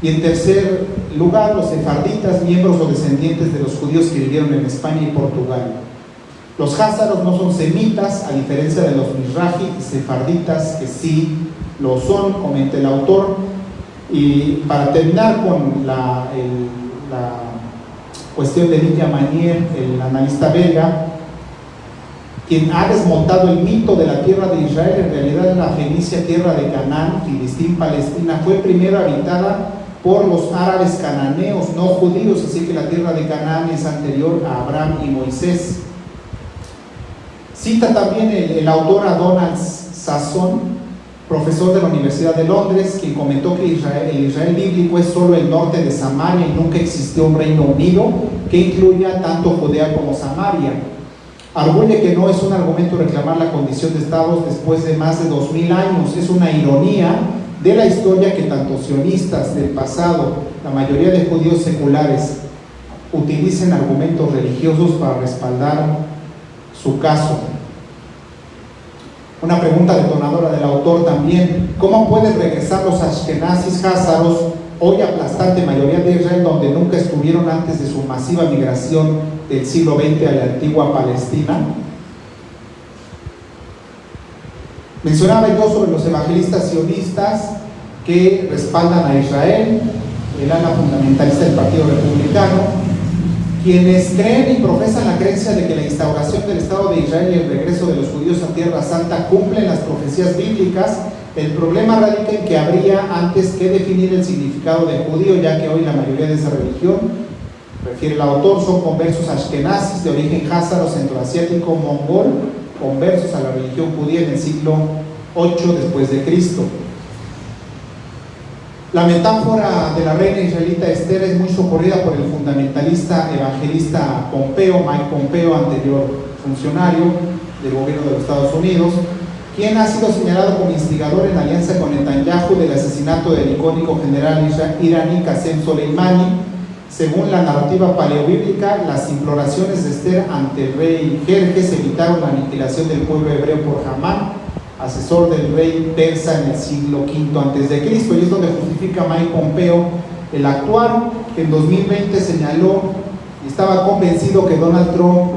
Y en tercer lugar, los sefarditas, miembros o descendientes de los judíos que vivieron en España y Portugal. Los házaros no son semitas, a diferencia de los Mizrahi y sefarditas, que sí lo son, comenta el autor. Y para terminar con la cuestión de Didier Manier, el analista belga, quien ha desmontado el mito de la tierra de Israel, en realidad la fenicia tierra de Canaán, Filistín, Palestina, fue primero habitada por los árabes cananeos, no judíos, así que la tierra de Canaán es anterior a Abraham y Moisés. Cita también el autor a Donald Sasson, profesor de la Universidad de Londres, quien comentó que el Israel bíblico es solo el norte de Samaria y nunca existió un Reino Unido que incluya tanto Judea como Samaria. Arguye que no es un argumento reclamar la condición de estados después de más de 2000 años, es una ironía de la historia que tanto sionistas del pasado, la mayoría de judíos seculares, utilicen argumentos religiosos para respaldar su caso. Una pregunta detonadora del autor también: ¿cómo pueden regresar los ashkenazis házaros, hoy aplastante mayoría de Israel, donde nunca estuvieron antes de su masiva migración del siglo XX a la antigua Palestina? Mencionaba yo sobre los evangelistas sionistas que respaldan a Israel, el ala fundamentalista del Partido Republicano, quienes creen y profesan la creencia de que la instauración del Estado de Israel y el regreso de los judíos a Tierra Santa cumplen las profecías bíblicas. El problema radica en que habría antes que definir el significado de judío, ya que hoy la mayoría de esa religión, refiere el autor, son conversos ashkenazis de origen házaro, centroasiático, mongol, conversos a la religión judía en el siglo VIII después de Cristo. La metáfora de la reina israelita Esther es muy socorrida por el fundamentalista evangelista Pompeo, Mike Pompeo, anterior funcionario del gobierno de los Estados Unidos, quien ha sido señalado como instigador en alianza con Netanyahu del asesinato del icónico general iraní Qasem Soleimani. Según la narrativa paleobíblica, las imploraciones de Esther ante el rey Jerjes evitaron la aniquilación del pueblo hebreo por Hamán, asesor del rey persa en el siglo V a.C. Y es donde justifica Mike Pompeo el actuar, que en 2020 señaló y estaba convencido que Donald Trump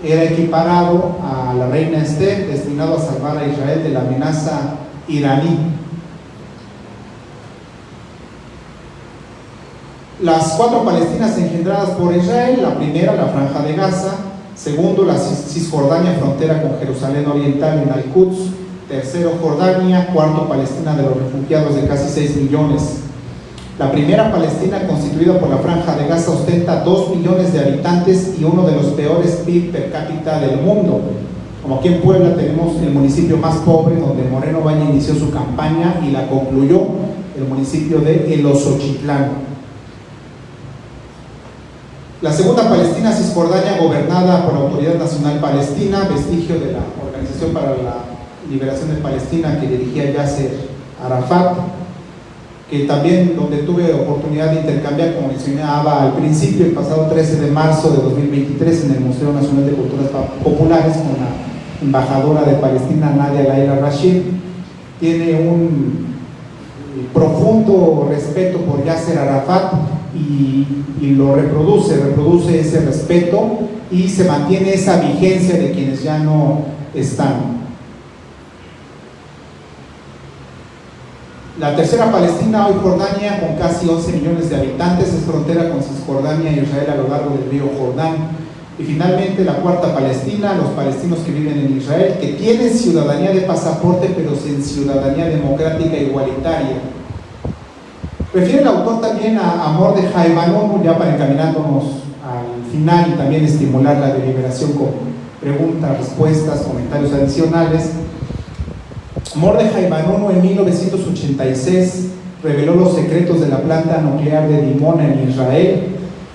era equiparado a la reina Esther, destinado a salvar a Israel de la amenaza iraní. Las 4 Palestinas engendradas por Israel: la primera, la Franja de Gaza; segundo, la Cisjordania, frontera con Jerusalén Oriental en Al-Quds; tercero, Jordania; cuarto, Palestina de los refugiados de casi 6 millones. La primera Palestina, constituida por la Franja de Gaza, ostenta 2 millones de habitantes y uno de los peores PIB per cápita del mundo. Como aquí en Puebla tenemos el municipio más pobre, donde Moreno Valle inició su campaña y la concluyó, el municipio de El Osochitlán. La segunda Palestina, Cisjordania, gobernada por la Autoridad Nacional Palestina, vestigio de la Organización para la Liberación de Palestina que dirigía Yasser Arafat, que también donde tuve oportunidad de intercambiar, como mencionaba al principio, el pasado 13 de marzo de 2023 en el Museo Nacional de Culturas Populares con la embajadora de Palestina, Nadia Laila Rashid. Tiene un profundo respeto por Yasser Arafat y lo reproduce ese respeto y se mantiene esa vigencia de quienes ya no están. La tercera Palestina, hoy Jordania, con casi 11 millones de habitantes, es frontera con Cisjordania y Israel a lo largo del río Jordán. Y finalmente la cuarta Palestina, los palestinos que viven en Israel, que tienen ciudadanía de pasaporte pero sin ciudadanía democrática e igualitaria. Refiere el autor también a Mordejai Vanunu, ya para encaminándonos al final y también estimular la deliberación preguntas, respuestas, comentarios adicionales. Mordechai Vanunu en 1986 reveló los secretos de la planta nuclear de Dimona en Israel,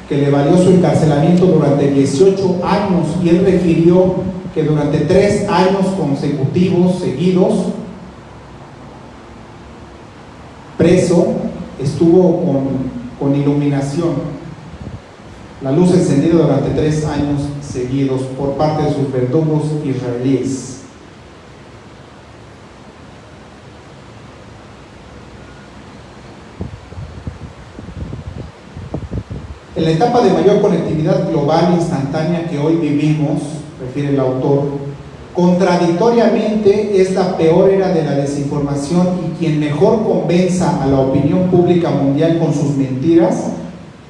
que le valió su encarcelamiento durante 18 años, y él refirió que durante 3 años consecutivos, seguidos, preso, estuvo con iluminación, la luz encendida durante 3 años seguidos por parte de sus verdugos israelíes. En la etapa de mayor conectividad global instantánea que hoy vivimos, refiere el autor, contradictoriamente es la peor era de la desinformación, y quien mejor convenza a la opinión pública mundial con sus mentiras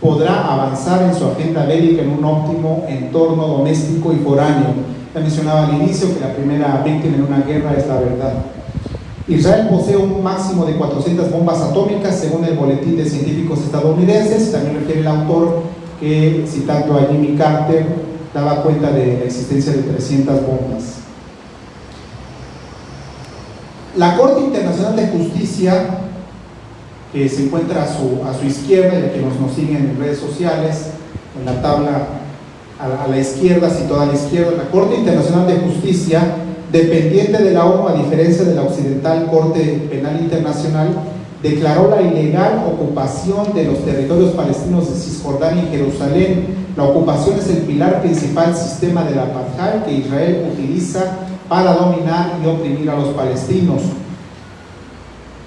podrá avanzar en su agenda bélica en un óptimo entorno doméstico y foráneo. Ya mencionaba al inicio que la primera víctima en una guerra es la verdad. Israel posee un máximo de 400 bombas atómicas según el boletín de científicos estadounidenses. También refiere el autor que, citando a Jimmy Carter, daba cuenta de la existencia de 300 bombas. La Corte Internacional de Justicia, que se encuentra a su izquierda, y a quienes nos siguen en redes sociales, en la tabla a la izquierda, situada a la izquierda, la Corte Internacional de Justicia, dependiente de la ONU, a diferencia de la occidental Corte Penal Internacional, declaró la ilegal ocupación de los territorios palestinos de Cisjordania y Jerusalén. La ocupación es el pilar principal sistema del apartheid que Israel utiliza para dominar y oprimir a los palestinos.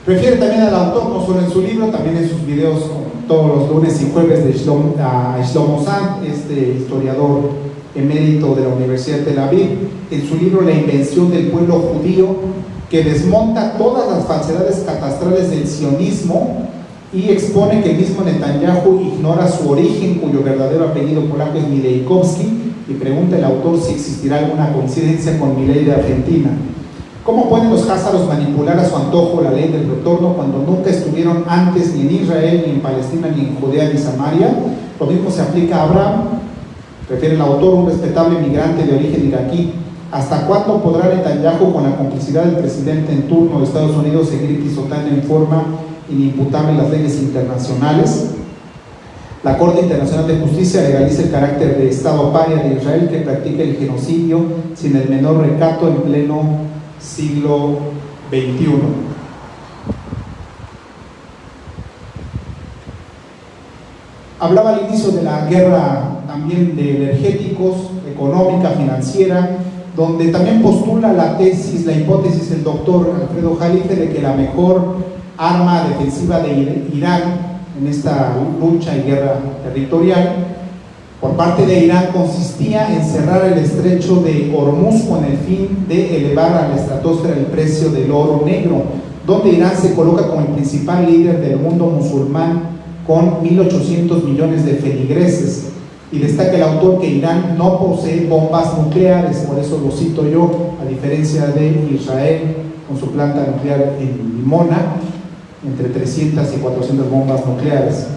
Refiere también al autor, no solo en su libro, también en sus videos todos los lunes y jueves, de Shlomo Sand, este historiador emérito de la Universidad de Tel Aviv, en su libro La invención del pueblo judío, que desmonta todas las falsedades catastrales del sionismo y expone que el mismo Netanyahu ignora su origen, cuyo verdadero apellido polaco es Milejkovski, y pregunta el autor si existirá alguna coincidencia con Milei de Argentina. ¿Cómo pueden los házaros manipular a su antojo la ley del retorno cuando nunca estuvieron antes ni en Israel, ni en Palestina, ni en Judea, ni Samaria? Lo mismo se aplica a Abraham. Refiere el autor, un respetable migrante de origen iraquí. ¿Hasta cuándo podrá Netanyahu, con la complicidad del presidente en turno de Estados Unidos, seguir pisotando en forma inimputable las leyes internacionales? La Corte Internacional de Justicia legaliza el carácter de Estado paria de Israel, que practica el genocidio sin el menor recato en pleno siglo XXI. Hablaba al inicio de la guerra también de energéticos, económica, financiera, donde también postula la tesis, la hipótesis del doctor Alfredo Jalife de que la mejor arma defensiva de Irán en esta lucha y guerra territorial por parte de Irán consistía en cerrar el estrecho de Hormuz con el fin de elevar a la estratosfera el precio del oro negro, donde Irán se coloca como el principal líder del mundo musulmán con 1.800 millones de feligreses. Y destaca el autor que Irán no posee bombas nucleares, por eso lo cito yo, a diferencia de Israel con su planta nuclear en Dimona, entre 300 y 400 bombas nucleares,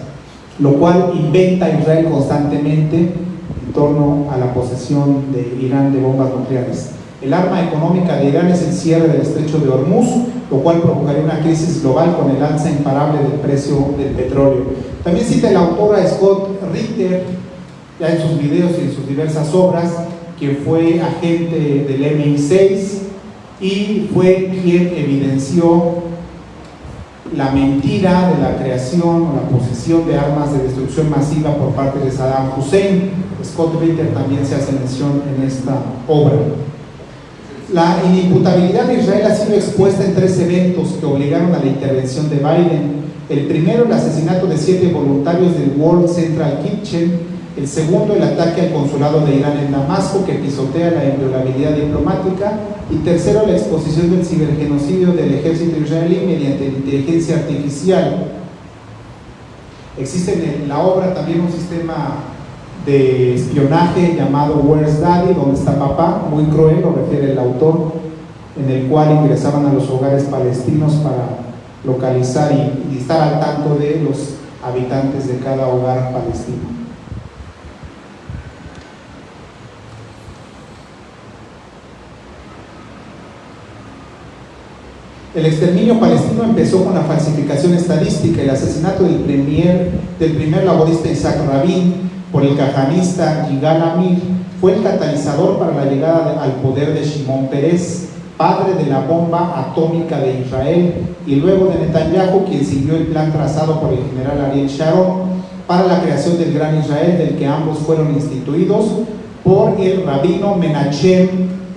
lo cual inventa Israel constantemente en torno a la posesión de Irán de bombas nucleares. El arma económica de Irán es el cierre del estrecho de Hormuz, lo cual provocaría una crisis global con el alza imparable del precio del petróleo. También cita el autor a Scott Ritter, ya en sus videos y en sus diversas obras, quien fue agente del MI6 y fue quien evidenció la mentira de la creación o la posesión de armas de destrucción masiva por parte de Saddam Hussein. Scott Ritter también se hace mención en esta obra. La inimputabilidad de Israel ha sido expuesta en 3 eventos que obligaron a la intervención de Biden. El primero, el asesinato de 7 voluntarios del World Central Kitchen. El segundo, el ataque al consulado de Irán en Damasco, que pisotea la inviolabilidad diplomática. Y tercero, la exposición del cibergenocidio del ejército israelí mediante inteligencia artificial. Existe en la obra también un sistema de espionaje llamado Where's Daddy, donde está papá, muy cruel, lo refiere el autor, en el cual ingresaban a los hogares palestinos para localizar y estar al tanto de los habitantes de cada hogar palestino. El exterminio palestino empezó con la falsificación estadística. El asesinato del primer laborista Isaac Rabin por el cajanista Yigal Amir fue el catalizador para la llegada al poder de Shimon Peres, padre de la bomba atómica de Israel, y luego de Netanyahu, quien siguió el plan trazado por el general Ariel Sharon para la creación del Gran Israel, del que ambos fueron instituidos por el rabino Menachem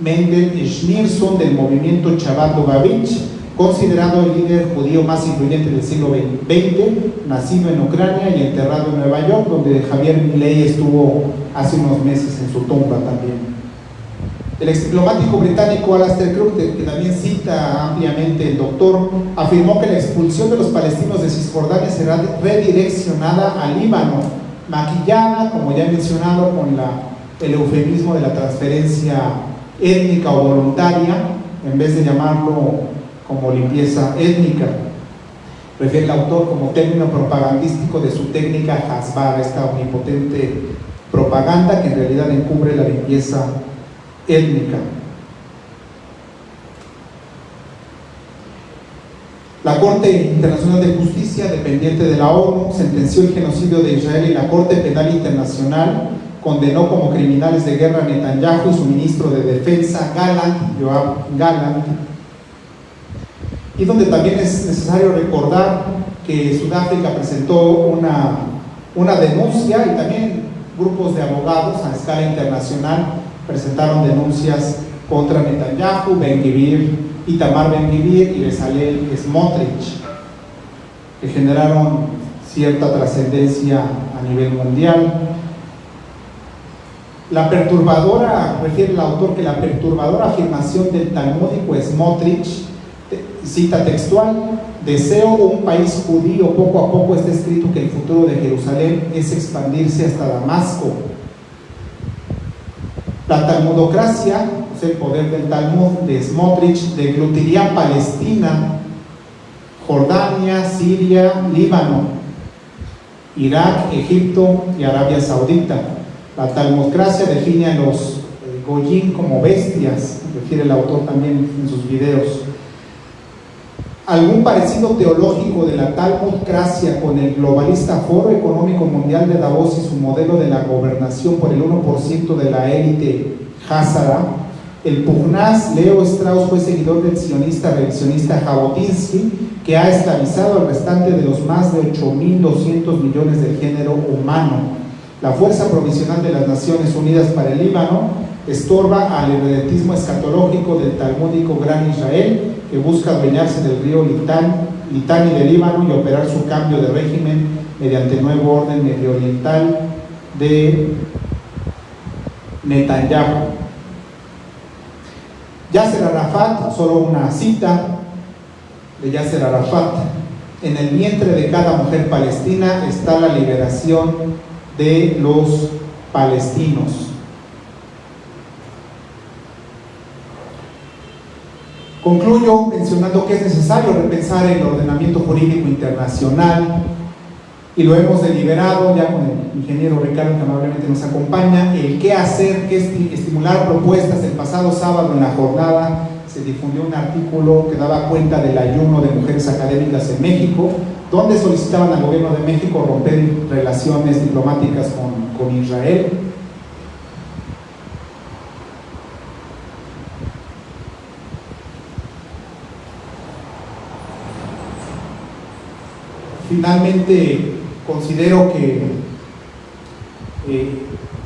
Mendel Schneerson del movimiento Chabad Lubavitch, considerado el líder judío más influyente del siglo XX, nacido en Ucrania y enterrado en Nueva York, donde Javier Milei estuvo hace unos meses en su tumba también. El ex diplomático británico Alastair Crowther, que también cita ampliamente el doctor, afirmó que la expulsión de los palestinos de Cisjordania será redireccionada al Líbano, maquillada, como ya he mencionado, con el eufemismo de la transferencia étnica o voluntaria, en vez de llamarlo como limpieza étnica. Refiere el autor como término propagandístico de su técnica Hasbar, esta omnipotente propaganda que en realidad encubre la limpieza étnica. La Corte Internacional de Justicia, dependiente de la ONU, sentenció el genocidio de Israel, y la Corte Penal Internacional condenó como criminales de guerra a Netanyahu y su ministro de Defensa, Yoav Gallant, y donde también es necesario recordar que Sudáfrica presentó una denuncia, y también grupos de abogados a escala internacional presentaron denuncias contra Netanyahu, Itamar Ben-Gvir y Bezalel Smotrich, que generaron cierta trascendencia a nivel mundial. Refiere el autor que la perturbadora afirmación del talmúdico Smotrich, cita textual: deseo un país judío, poco a poco está escrito que el futuro de Jerusalén es expandirse hasta Damasco. La talmudocracia, el poder del Talmud de Smotrich, deglutiría Palestina, Jordania, Siria, Líbano, Irak, Egipto y Arabia Saudita. La talmudocracia define a los goyim como bestias, refiere el autor también en sus videos. Algún parecido teológico de la talmudocracia con el globalista Foro Económico Mundial de Davos y su modelo de la gobernación por el 1% de la élite Hazara. El pugnaz Leo Strauss fue seguidor del sionista revisionista Jabotinsky, que ha esclavizado al restante de los más de 8.200 millones del género humano. La Fuerza Provisional de las Naciones Unidas para el Líbano estorba al hereditismo escatológico del talmúdico Gran Israel, que busca adueñarse del río Litani del Líbano y operar su cambio de régimen mediante el nuevo orden medio oriental de Netanyahu. Yasser Arafat, solo una cita de Yasser Arafat: en el vientre de cada mujer palestina está la liberación de los palestinos. Concluyo mencionando que es necesario repensar el ordenamiento jurídico internacional, y lo hemos deliberado ya con el ingeniero Ricardo, que amablemente nos acompaña, el qué hacer, qué estimular propuestas. El pasado sábado en la jornada se difundió un artículo que daba cuenta del ayuno de mujeres académicas en México, donde solicitaban al gobierno de México romper relaciones diplomáticas con Israel. Finalmente, considero que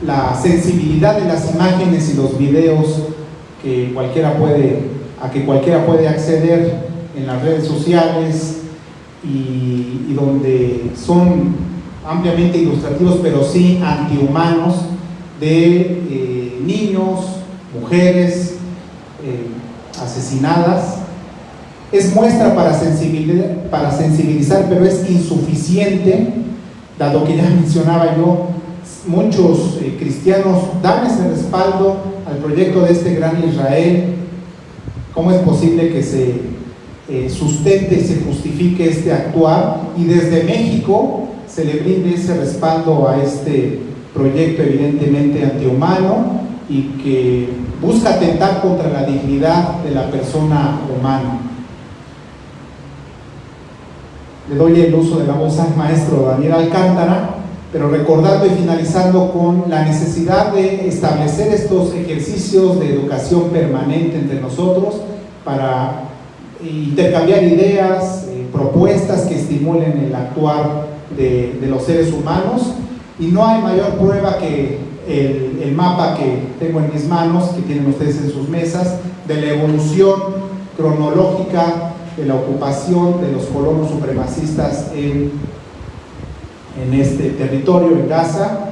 la sensibilidad de las imágenes y los videos a que cualquiera puede acceder en las redes sociales y donde son ampliamente ilustrativos, pero sí antihumanos, de niños, mujeres asesinadas, es muestra para sensibilizar, pero es insuficiente, dado que ya mencionaba yo, muchos cristianos dan ese respaldo al proyecto de este Gran Israel. ¿Cómo es posible que se sustente y se justifique este actuar, y desde México se le brinde ese respaldo a este proyecto evidentemente antihumano y que busca atentar contra la dignidad de la persona humana? le doy el uso de la voz al maestro Daniel Alcántara, pero recordando y finalizando con la necesidad de establecer estos ejercicios de educación permanente entre nosotros para intercambiar ideas, propuestas que estimulen el actuar de los seres humanos. Y no hay mayor prueba que el mapa que tengo en mis manos, que tienen ustedes en sus mesas, de la evolución cronológica de la ocupación de los colonos supremacistas en este territorio, en Gaza,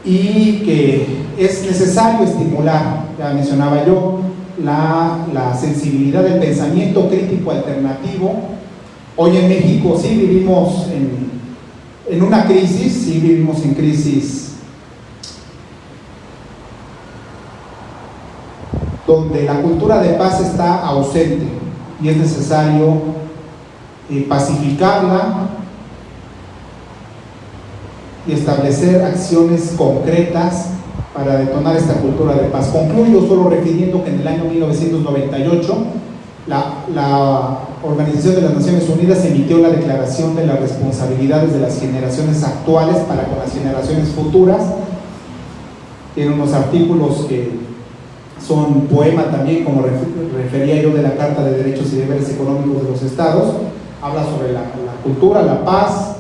y que es necesario estimular, ya mencionaba yo, la sensibilidad del pensamiento crítico alternativo. Hoy en México sí vivimos en una crisis, sí vivimos en crisis donde la cultura de paz está ausente y es necesario pacificarla y establecer acciones concretas para detonar esta cultura de paz. Concluyo solo refiriendo que en el año 1998 la Organización de las Naciones Unidas emitió la Declaración de las Responsabilidades de las Generaciones Actuales para con las generaciones futuras. Tiene unos artículos que son poema también, como refería yo, de la Carta de Derechos y Deberes Económicos de los Estados. Habla sobre la cultura, la paz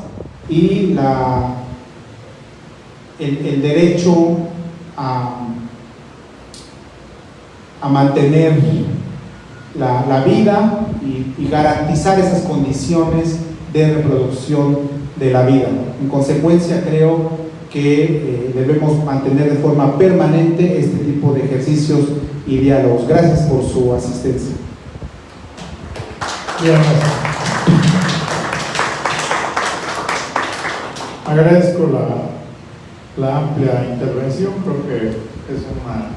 y el derecho a mantener la vida y garantizar esas condiciones de reproducción de la vida. En consecuencia, creo que debemos mantener de forma permanente este tipo de ejercicios y diálogos. Gracias por su asistencia. Bien, agradezco la amplia intervención. Creo que es una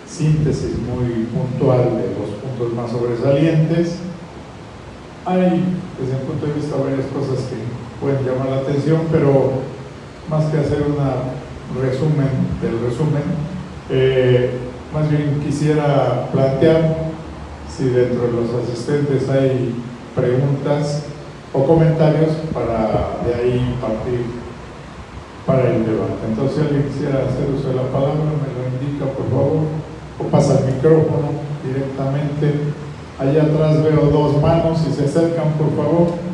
síntesis muy puntual de los puntos más sobresalientes. Hay, desde mi punto de vista, varias cosas que pueden llamar la atención, pero más que hacer un resumen del resumen, más bien quisiera plantear si dentro de los asistentes hay preguntas o comentarios para de ahí partir para el debate. Entonces, si alguien quisiera hacer uso de la palabra, me lo indica, por favor, o pasa el micrófono directamente. Allá atrás veo dos manos, si se acercan, por favor.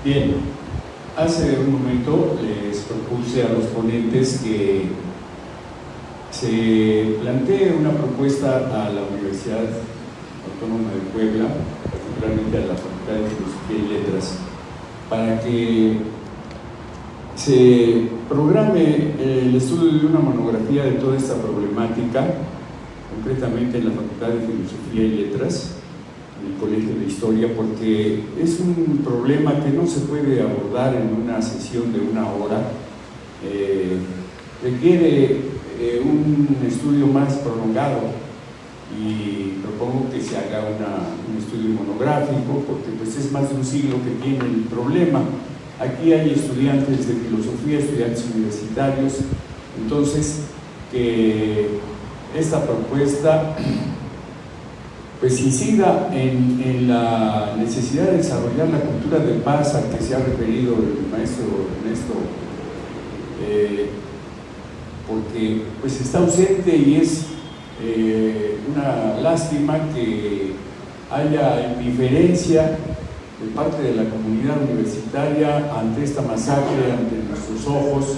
Bien, hace un momento les propuse a los ponentes que se plantee una propuesta a la Universidad Autónoma de Puebla, particularmente a la Facultad de Filosofía y Letras, para que se programe el estudio de una monografía de toda esta problemática, concretamente en la Facultad de Filosofía y Letras, en el Colegio de Historia, porque es un problema que no se puede abordar en una sesión de una hora. Requiere un estudio más prolongado y propongo que se haga un estudio monográfico, porque pues es más de un siglo que tiene el problema. Aquí hay estudiantes de filosofía, estudiantes universitarios, entonces que esta propuesta pues incida en la necesidad de desarrollar la cultura de paz a que se ha referido el maestro Ernesto, porque pues está ausente y es una lástima que haya indiferencia de parte de la comunidad universitaria ante esta masacre, ante nuestros ojos,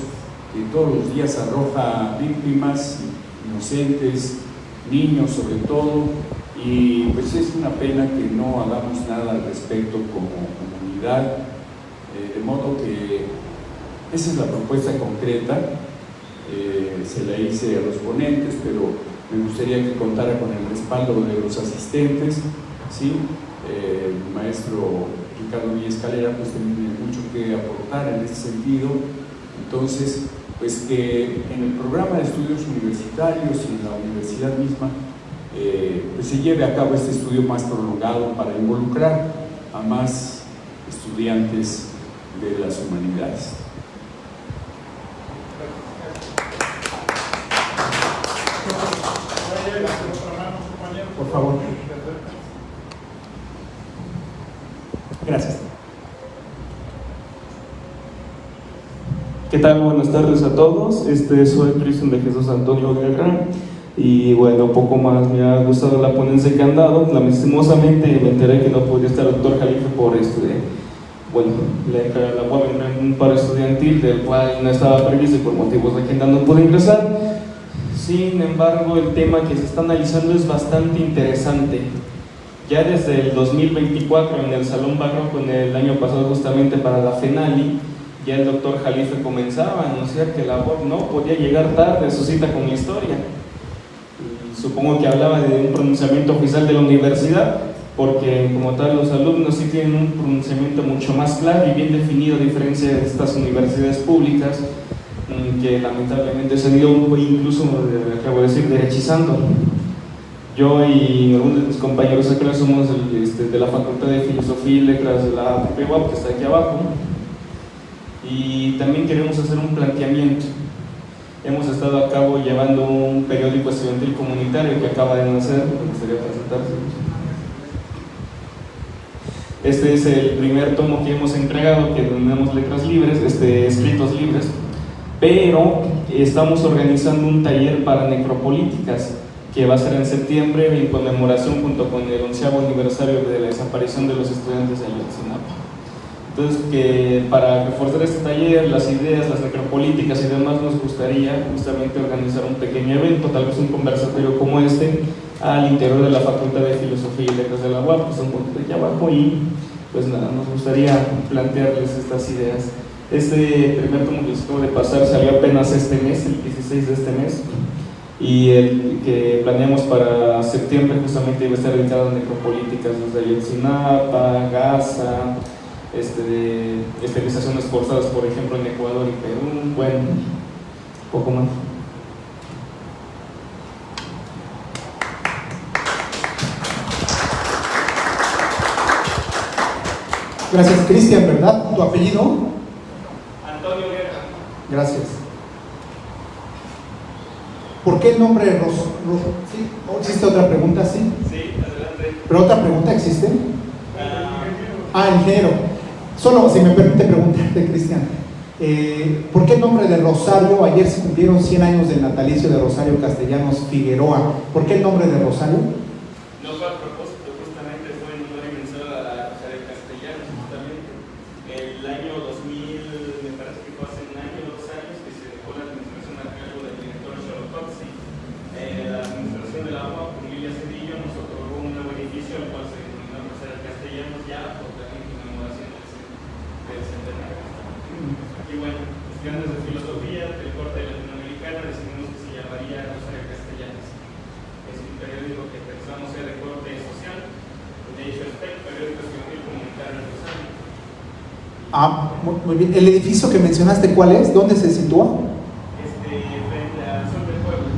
que todos los días arroja víctimas inocentes, niños sobre todo. Y pues es una pena que no hagamos nada al respecto como comunidad, de modo que esa es la propuesta concreta. Se la hice a los ponentes, pero me gustaría que contara con el respaldo de los asistentes, ¿sí? El maestro Ricardo Villa Escalera pues tiene mucho que aportar en este sentido, entonces pues que en el programa de estudios universitarios y en la universidad misma pues se lleve a cabo este estudio más prolongado para involucrar a más estudiantes de las humanidades. Por favor. Gracias. ¿Qué tal? Buenas tardes a todos. Soy Cristian de Jesús Antonio Guerra y bueno, poco más. Me ha gustado la ponencia que han dado. Lastimosamente me enteré que no podía estar el doctor Jalife por bueno, la UAM entró en un paro estudiantil del cual no estaba previsto y por motivos de agenda no pude ingresar. Sin embargo, el tema que se está analizando es bastante interesante. Ya desde el 2024 en el Salón Barroco, en el año pasado justamente para la FENALI, ya el doctor Jalife comenzaba a anunciar que la UAM no podía llegar tarde a su cita con la historia. Y supongo que hablaba de un pronunciamiento oficial de la universidad, porque como tal los alumnos sí tienen un pronunciamiento mucho más claro y bien definido, a diferencia de estas universidades públicas que lamentablemente se han ido incluso, acabo de decir, derechizando. Yo y algunos de mis compañeros acá somos de la Facultad de Filosofía y Letras de la UAP, que está aquí abajo, y también queremos hacer un planteamiento. Hemos estado a cabo llevando un periódico estudiantil comunitario que acaba de nacer. Me gustaría presentarse. Este es el primer tomo que hemos entregado, que denominamos Letras Libres, Escritos Libres, pero estamos organizando un taller para necropolíticas que va a ser en septiembre en conmemoración junto con el 11º aniversario de la desaparición de los estudiantes de Ayotzinapa. Entonces, que para reforzar este taller, las ideas, las necropolíticas y demás, nos gustaría justamente organizar un pequeño evento, tal vez un conversatorio como este, al interior de la Facultad de Filosofía y Letras de la UAP, que está un poquito aquí abajo, y pues nada, nos gustaría plantearles estas ideas. Este primer tomo que les acabo de pasar salió apenas este mes, el 16 de este mes, y el que planeamos para septiembre justamente iba a estar dedicado a necropolíticas desde Ayotzinapa, Gaza, esterilizaciones forzadas, por ejemplo, en Ecuador y Perú, bueno, poco más. Gracias, Cristian, ¿verdad? ¿Tu apellido? Antonio Guerra. Gracias. ¿Por qué el nombre de ¿Sí? ¿Existe otra pregunta? Sí. Sí, adelante. ¿Pero otra pregunta existe? Ingeniero. Solo, si me permite preguntarte, Cristian, ¿por qué el nombre de Rosario? Ayer se cumplieron 100 años del natalicio de Rosario Castellanos Figueroa. ¿Por qué el nombre de Rosario? No fue a propósito, justamente fue en honor y mención a la Rosario Castellanos, justamente. El año 2000, me parece que fue hace un año o 2 años, que se dejó la administración a cargo del director Xolototzi. La administración de la UAP con Lilia Cedillo nos otorgó un nuevo edificio, al cual se denominó Rosario Castellanos, ya por también conmemoración del centenario. Y bueno, estudiantes de filosofía del corte latinoamericano decidimos que se llamaría Rosario Castellanos. Es un periódico que pensamos ser de corte social, de hecho periódico estudiantil comunitario en Rosario. Muy bien. ¿El edificio que mencionaste cuál es? ¿Dónde se sitúa? Frente al sur del pueblo.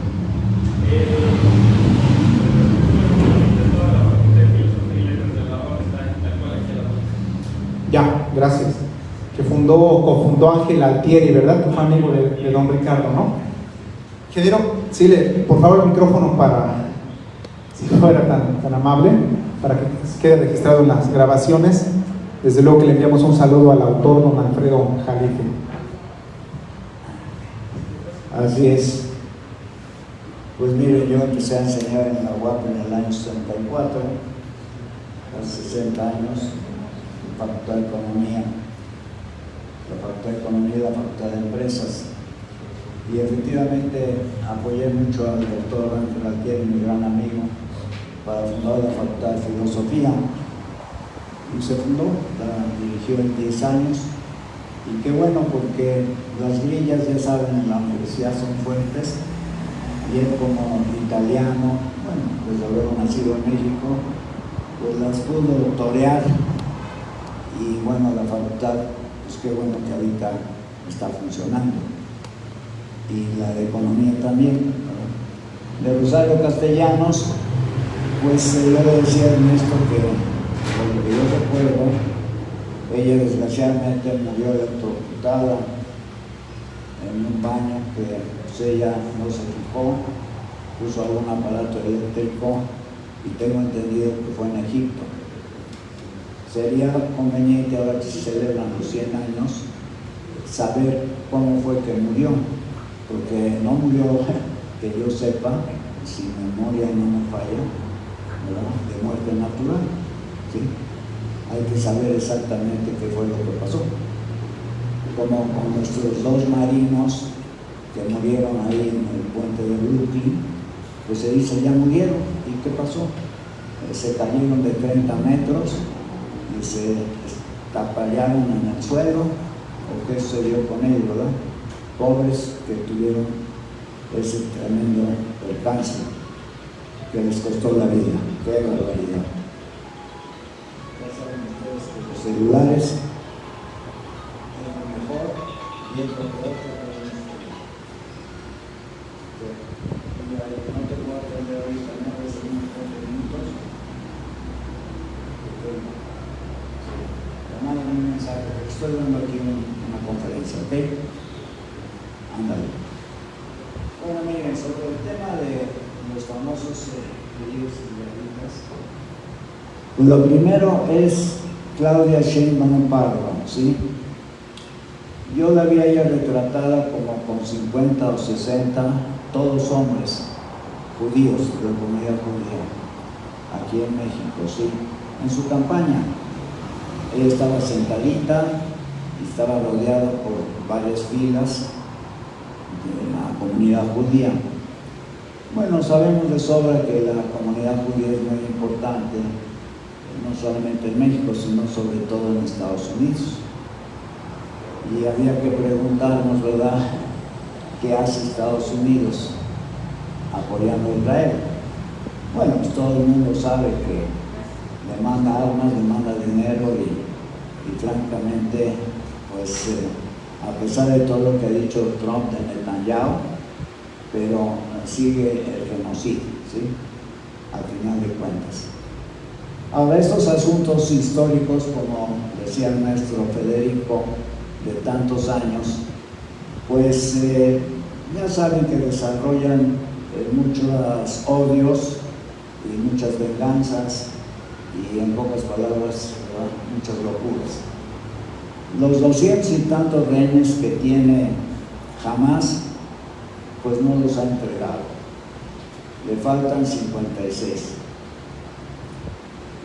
Ya, gracias. Que cofundó Ángel Altieri, ¿verdad? Tu amigo de don Ricardo, ¿no? Ingeniero, sí, por favor el micrófono para, si fuera tan amable, para que quede registrado en las grabaciones. Desde luego que le enviamos un saludo al autor, don Alfredo Jalife. Así es. Pues miren, yo empecé a enseñar en la UAP en el año 74, hace 60 años, en la Facultad de Economía, y la Facultad de Empresas. Y efectivamente apoyé mucho al doctor Ángel Altieri, mi gran amigo, para fundar la Facultad de Filosofía. Y se fundó, la dirigió en 10 años. Y qué bueno, porque las leyes, ya saben, en la universidad son fuertes. Y él, como italiano, bueno, desde luego nacido en México, pues las pudo torear. Y bueno, la facultad, pues qué bueno que ahorita está funcionando. y la de economía también. De Rosario Castellanos, pues yo le decía a Ernesto que, por lo que yo recuerdo, ella desgraciadamente murió electrocutada en un baño que pues, ella no se fijó, puso algún aparato eléctrico y tengo entendido que fue en Egipto. Sería conveniente, ahora que se celebran los 100 años, saber cómo fue que murió, porque no murió, que yo sepa, si mi memoria no me falla, ¿verdad?, de muerte natural, ¿sí? Hay que saber exactamente qué fue lo que pasó. Como con nuestros 2 marinos que murieron ahí en el puente de Brooklyn, pues se dice, ya murieron. ¿Y qué pasó? Se cayeron de 30 metros y se tapallaron en el suelo, o qué sucedió con ellos, ¿verdad? Pobres que tuvieron ese tremendo percance que les costó la vida. ¡Qué barbaridad! Los celulares es lo mejor y es lo peor que podemos tener. No te puedo atender ahorita, no es en unos 20 minutos. Mándame un mensaje, porque estoy dando aquí una conferencia, ¿ok? Ándale. Bueno, miren, sobre el tema de los famosos queridos israelitas, pues lo primero es Claudia Sheinbaum Pardo, ¿sí? Yo la vi a ella retratada como con 50 o 60, todos hombres judíos, de la comunidad judía, aquí en México, ¿sí? En su campaña. Ella estaba sentadita y estaba rodeada por varias filas de la comunidad judía. Bueno, sabemos de sobra que la comunidad judía es muy importante, no solamente en México, sino sobre todo en Estados Unidos. Y había que preguntarnos, ¿verdad?, ¿qué hace Estados Unidos apoyando a Israel? Bueno, pues todo el mundo sabe que le manda armas, le manda dinero y francamente, pues a pesar de todo lo que ha dicho Trump de Netanyahu, pero sigue el genocidio, ¿sí?, al final de cuentas. Ahora, estos asuntos históricos, como decía el maestro Federico, de tantos años, pues ya saben que desarrollan muchos odios y muchas venganzas y, en pocas palabras, ¿verdad?, muchas locuras. Los 200 y tantos rehenes que tiene Hamas, pues no los ha entregado. Le faltan 56.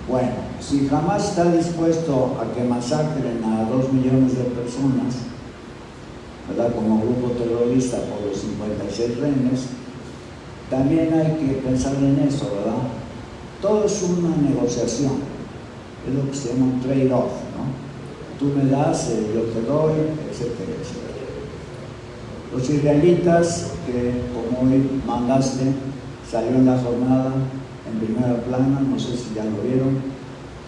Bueno, si Hamas está dispuesto a que masacren a 2 millones de personas, ¿verdad?, como grupo terrorista por los 56 rehenes, también hay que pensar en eso, ¿verdad? Todo es una negociación, es lo que se llama un trade-off, ¿no? Tú me das, yo te doy, etcétera, etcétera. Los israelitas, que como hoy mandaste, salió en la jornada en primera plana, no sé si ya lo vieron,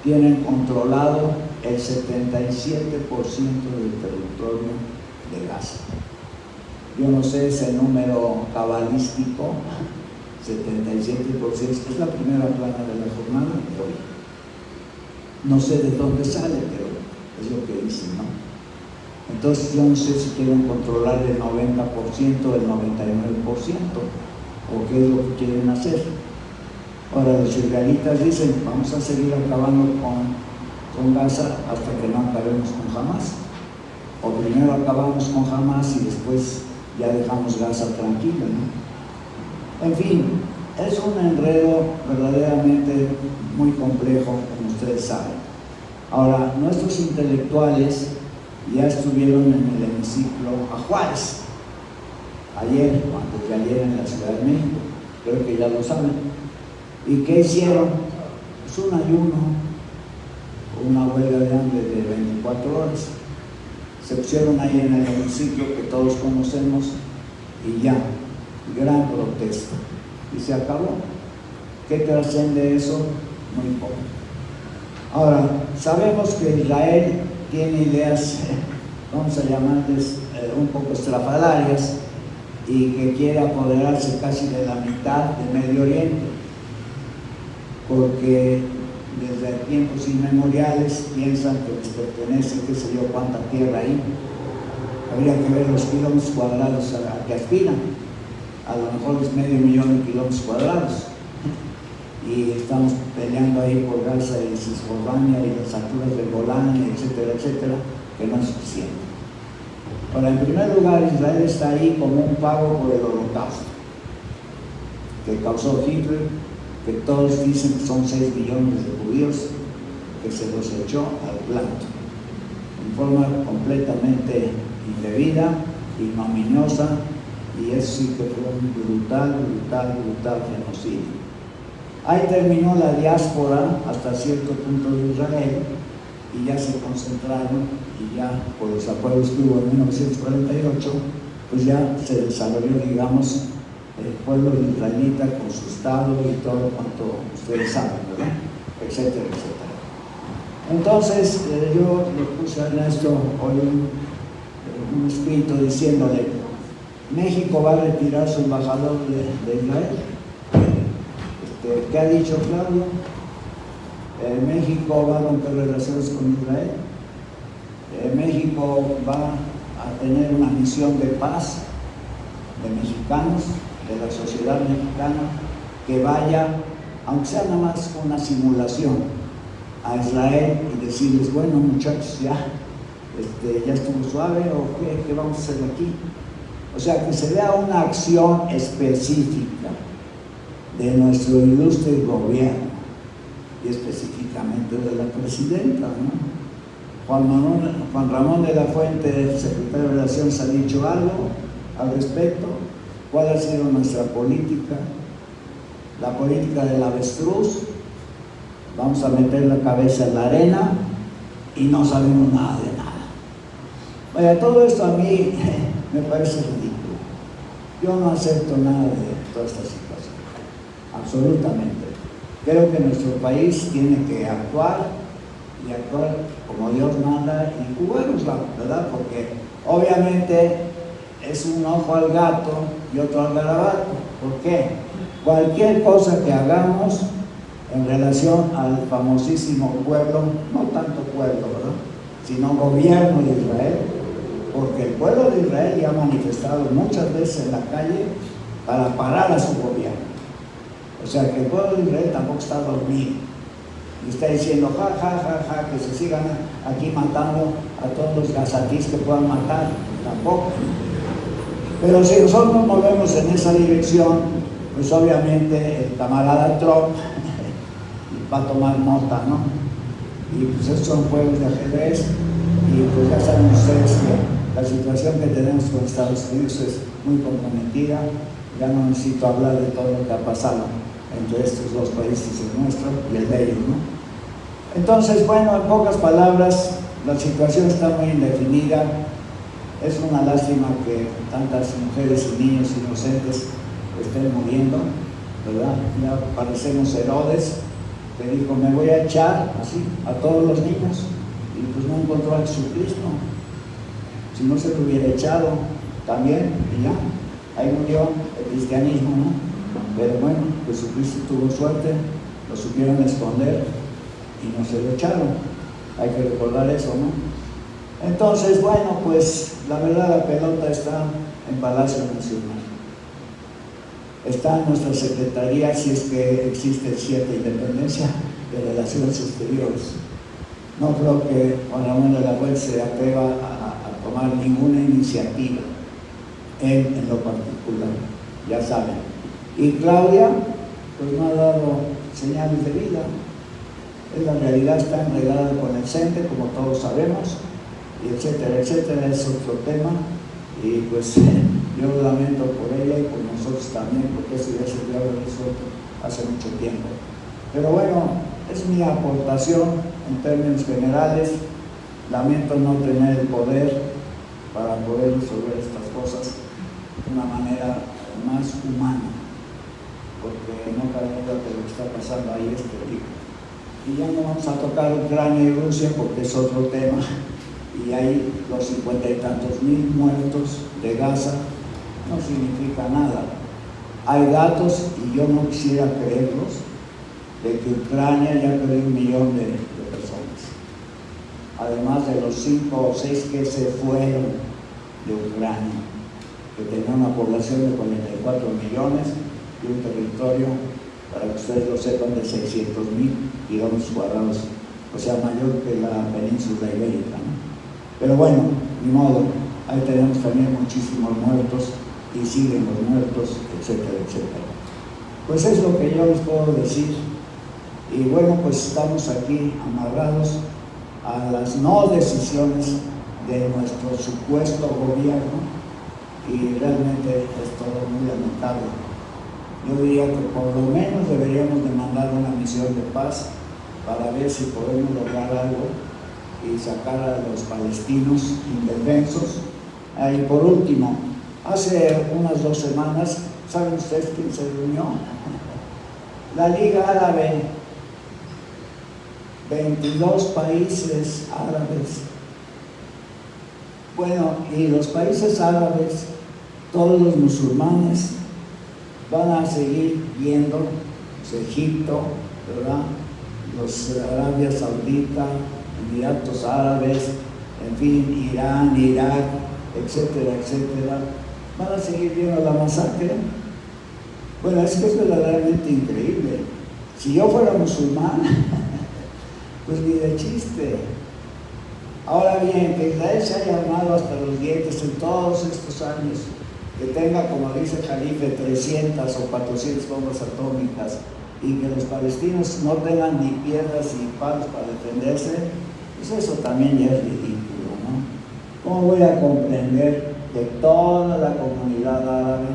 tienen controlado el 77% del territorio de Gaza. Yo no sé ese número cabalístico, 77%, es la primera plana de la jornada de hoy. No sé de dónde sale, pero es lo que dicen, ¿no? Entonces yo no sé si quieren controlar el 90%, el 99%, o qué es lo que quieren hacer. Ahora los israelitas dicen, vamos a seguir acabando con Gaza hasta que no acabemos con Hamas. O primero acabamos con Hamas y después ya dejamos Gaza tranquila, ¿no? En fin, es un enredo verdaderamente muy complejo, como ustedes saben. Ahora, nuestros intelectuales ya estuvieron en el hemiciclo a Juárez, ayer o antes de ayer en la Ciudad de México, creo que ya lo saben. ¿Y qué hicieron? Pues un ayuno, una huelga de hambre de 24 horas. Se pusieron ahí en el hemiciclo que todos conocemos y ya, gran protesta. Y se acabó. ¿Qué trasciende eso? Muy poco. Ahora, sabemos que Israel tiene ideas, vamos a llamarles un poco estrafalarias, y que quiere apoderarse casi de la mitad de Medio Oriente, porque desde tiempos inmemoriales piensan que les pertenece qué sé yo cuánta tierra ahí. Habría que ver los kilómetros cuadrados a que aspiran. A lo mejor es 500.000 de kilómetros cuadrados. Y estamos peleando ahí por Gaza y Cisjordania y las alturas del Golán, etcétera, etcétera, que no es suficiente. Ahora, en primer lugar, Israel está ahí como un pago por el holocausto que causó Hitler, que todos dicen que son 6 millones de judíos, que se los echó al plato, en forma completamente indebida, ignominiosa, y eso sí que fue un brutal genocidio. Ahí terminó la diáspora hasta cierto punto de Israel, y ya se concentraron, y ya por los acuerdos que hubo en 1948, pues ya se desarrolló, digamos, el pueblo israelita con su estado y todo cuanto ustedes saben, ¿verdad? Etcétera, etcétera. Entonces, yo le puse a Ernesto hoy un escrito diciéndole: México va a retirar su embajador de Israel. ¿Qué ha dicho Claudio? México va a romper relaciones con Israel. México va a tener una misión de paz de mexicanos, de la sociedad mexicana, que vaya, aunque sea nada más una simulación, a Israel y decirles: bueno, muchachos, ya estuvo suave, o qué vamos a hacer aquí. O sea, que se vea una acción específica de nuestro ilustre gobierno, y específicamente de la presidenta, ¿no? Juan Ramón de la Fuente, secretario de Relaciones, ha dicho algo al respecto. ¿Cuál ha sido nuestra política? La política del avestruz. Vamos a meter la cabeza en la arena y no sabemos nada de nada. Vaya, todo esto a mí me parece ridículo. Yo no acepto nada de toda esta situación, absolutamente. Creo que nuestro país tiene que actuar, y actuar como Dios manda, y jugárnosla, ¿verdad? Porque obviamente es un ojo al gato y otro al garabato. ¿Por qué? Cualquier cosa que hagamos en relación al famosísimo pueblo, no tanto pueblo, ¿verdad?, sino gobierno de Israel, porque el pueblo de Israel ya ha manifestado muchas veces en la calle para parar a su gobierno. O sea que el pueblo de Israel tampoco está dormido y está diciendo que se sigan aquí matando a todos los gazatís que puedan matar, tampoco. Pero si nosotros nos movemos en esa dirección, pues obviamente el camarada Trump va a tomar nota, ¿no? Y pues estos son juegos de ajedrez, y pues ya saben ustedes que la situación que tenemos con Estados Unidos es muy comprometida. Ya no necesito hablar de todo lo que ha pasado entre estos dos países, el nuestro y el de ellos, ¿no? Entonces, bueno, en pocas palabras, la situación está muy indefinida. Es una lástima que tantas mujeres y niños inocentes estén muriendo, ¿verdad? Ya parecemos Herodes, que dijo: me voy a echar así a todos los niños, y pues no encontró a Jesucristo. Si no se lo hubiera echado también, y ya, ahí murió el cristianismo, ¿no? Pero bueno, Jesucristo tuvo suerte, lo supieron esconder y no se lo echaron. Hay que recordar eso, ¿no? Entonces, bueno, pues la verdad, la pelota está en Palacio Nacional. Está en nuestra Secretaría, si es que existe cierta independencia de Relaciones Exteriores. No creo que Juan Ramón de la Fuente se atreva a tomar ninguna iniciativa, él en lo particular, ya saben. Y Claudia, pues no ha dado señales de vida. La realidad está enredada con el CENTE, como todos sabemos, y etcétera, etcétera, es otro tema. Y pues yo lamento por ella y por nosotros también, porque eso ya se había resuelto hace mucho tiempo. Pero bueno, es mi aportación en términos generales. Lamento no tener el poder para poder resolver estas cosas de una manera más humana, porque no cabe duda que lo que está pasando ahí es terrible. Y ya no vamos a tocar Ucrania y Rusia porque es otro tema, y hay los 50 y tantos mil muertos de Gaza, no significa nada. Hay datos, y yo no quisiera creerlos, de que Ucrania ya perdió 1 millón de personas, además de los 5 o 6 que se fueron de Ucrania, que tenía una población de 44 millones y un territorio, para que ustedes lo sepan, de 600,000 kilómetros cuadrados, o sea, mayor que la península ibérica, ¿no? Pero bueno, ni modo, ahí tenemos también muchísimos muertos y siguen los muertos, etcétera, etcétera. Pues es lo que yo les puedo decir. Y bueno, pues estamos aquí amarrados a las no decisiones de nuestro supuesto gobierno, y realmente es todo muy lamentable. Yo diría que por lo menos deberíamos de mandar una misión de paz para ver si podemos lograr algo y sacar a los palestinos indefensos. Y por último, hace unas 2 semanas, ¿saben ustedes quién se reunió? La Liga Árabe, 22 países árabes. Bueno, y los países árabes, todos los musulmanes, van a seguir viendo Egipto, ¿verdad? Los Arabia Saudita, Emiratos Árabes, en fin, Irán, Irak, etcétera, etcétera, van a seguir viendo la masacre. Bueno, es que es verdaderamente increíble. Si yo fuera musulmán, pues ni de chiste. Ahora bien, que Israel se haya armado hasta los dientes en todos estos años, que tenga, como dice Jalife, 300 o 400 bombas atómicas, y que los palestinos no tengan ni piedras ni palos para defenderse, pues eso también ya es ridículo, ¿no? ¿Cómo voy a comprender que toda la comunidad árabe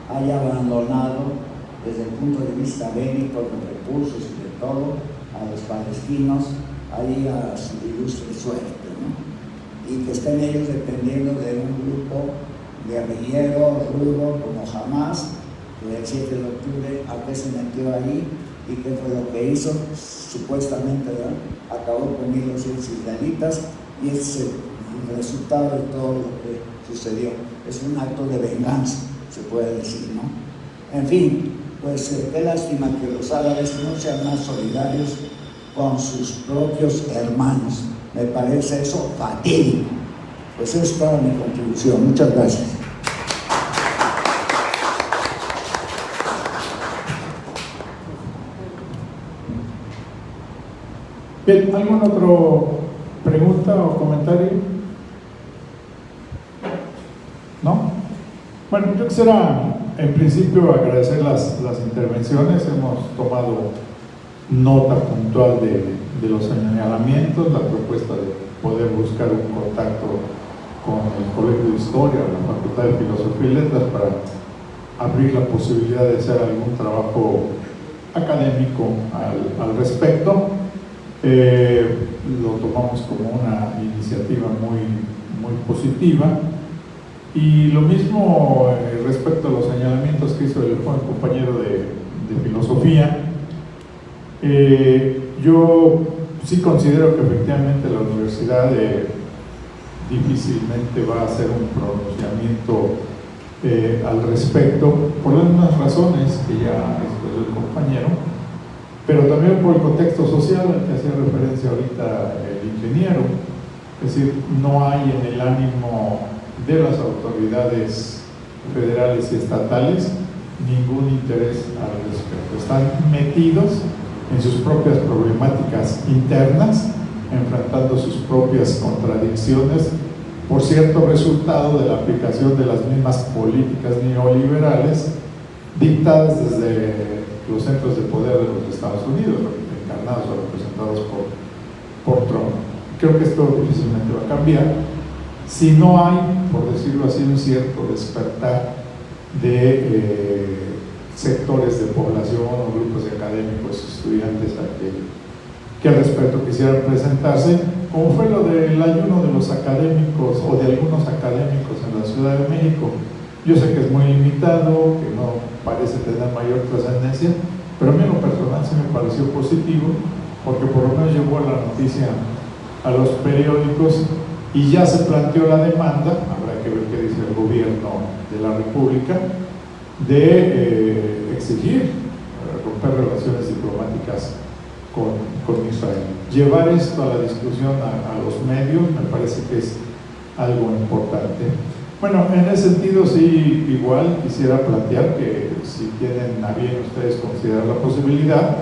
haya abandonado, desde el punto de vista bélico, de recursos y de todo, a los palestinos ahí a su ilustre suerte, ¿no? Y que estén ellos dependiendo de un grupo guerrillero, rudo, como Hamas, que el 7 de octubre a qué se metió ahí y qué fue lo que hizo, supuestamente, ¿verdad? Acabó con 1,200 israelitas, y ese es el resultado de todo lo que sucedió. Es un acto de venganza, se puede decir, ¿no? En fin, pues qué lástima que los árabes no sean más solidarios con sus propios hermanos. Me parece eso fatídico. Pues eso es toda mi contribución. Muchas gracias. Bien, ¿alguna otra pregunta o comentario? ¿No? Bueno, yo quisiera en principio agradecer las intervenciones. Hemos tomado nota puntual de los señalamientos, la propuesta de poder buscar un contacto con el Colegio de Historia o la Facultad de Filosofía y Letras para abrir la posibilidad de hacer algún trabajo académico al respecto. Lo tomamos como una iniciativa muy positiva, y lo mismo respecto a los señalamientos que hizo el joven compañero de filosofía. Yo sí considero que efectivamente la universidad difícilmente va a hacer un pronunciamiento al respecto, por las mismas razones que ya expresó el compañero, pero también por el contexto social al que hacía referencia ahorita el ingeniero. Es decir, no hay en el ánimo de las autoridades federales y estatales ningún interés al respecto. Están metidos en sus propias problemáticas internas, enfrentando sus propias contradicciones, por cierto resultado de la aplicación de las mismas políticas neoliberales dictadas desde los centros de poder de los Estados Unidos, encarnados o representados por Trump. Creo que esto difícilmente va a cambiar si no hay, por decirlo así, un cierto despertar de sectores de población o grupos de académicos, estudiantes que al respecto quisieran presentarse, como fue lo del ayuno de los académicos o de algunos académicos en la Ciudad de México. Yo sé que es muy limitado, que no parece tener mayor trascendencia, pero a mí en lo personal sí me pareció positivo, porque por lo menos llegó la noticia a los periódicos y ya se planteó la demanda. Habrá que ver qué dice el gobierno de la República, de exigir romper relaciones diplomáticas con Israel. Llevar esto a la discusión a los medios me parece que es algo importante. Bueno, en ese sentido sí, igual quisiera plantear que si tienen a bien ustedes considerar la posibilidad,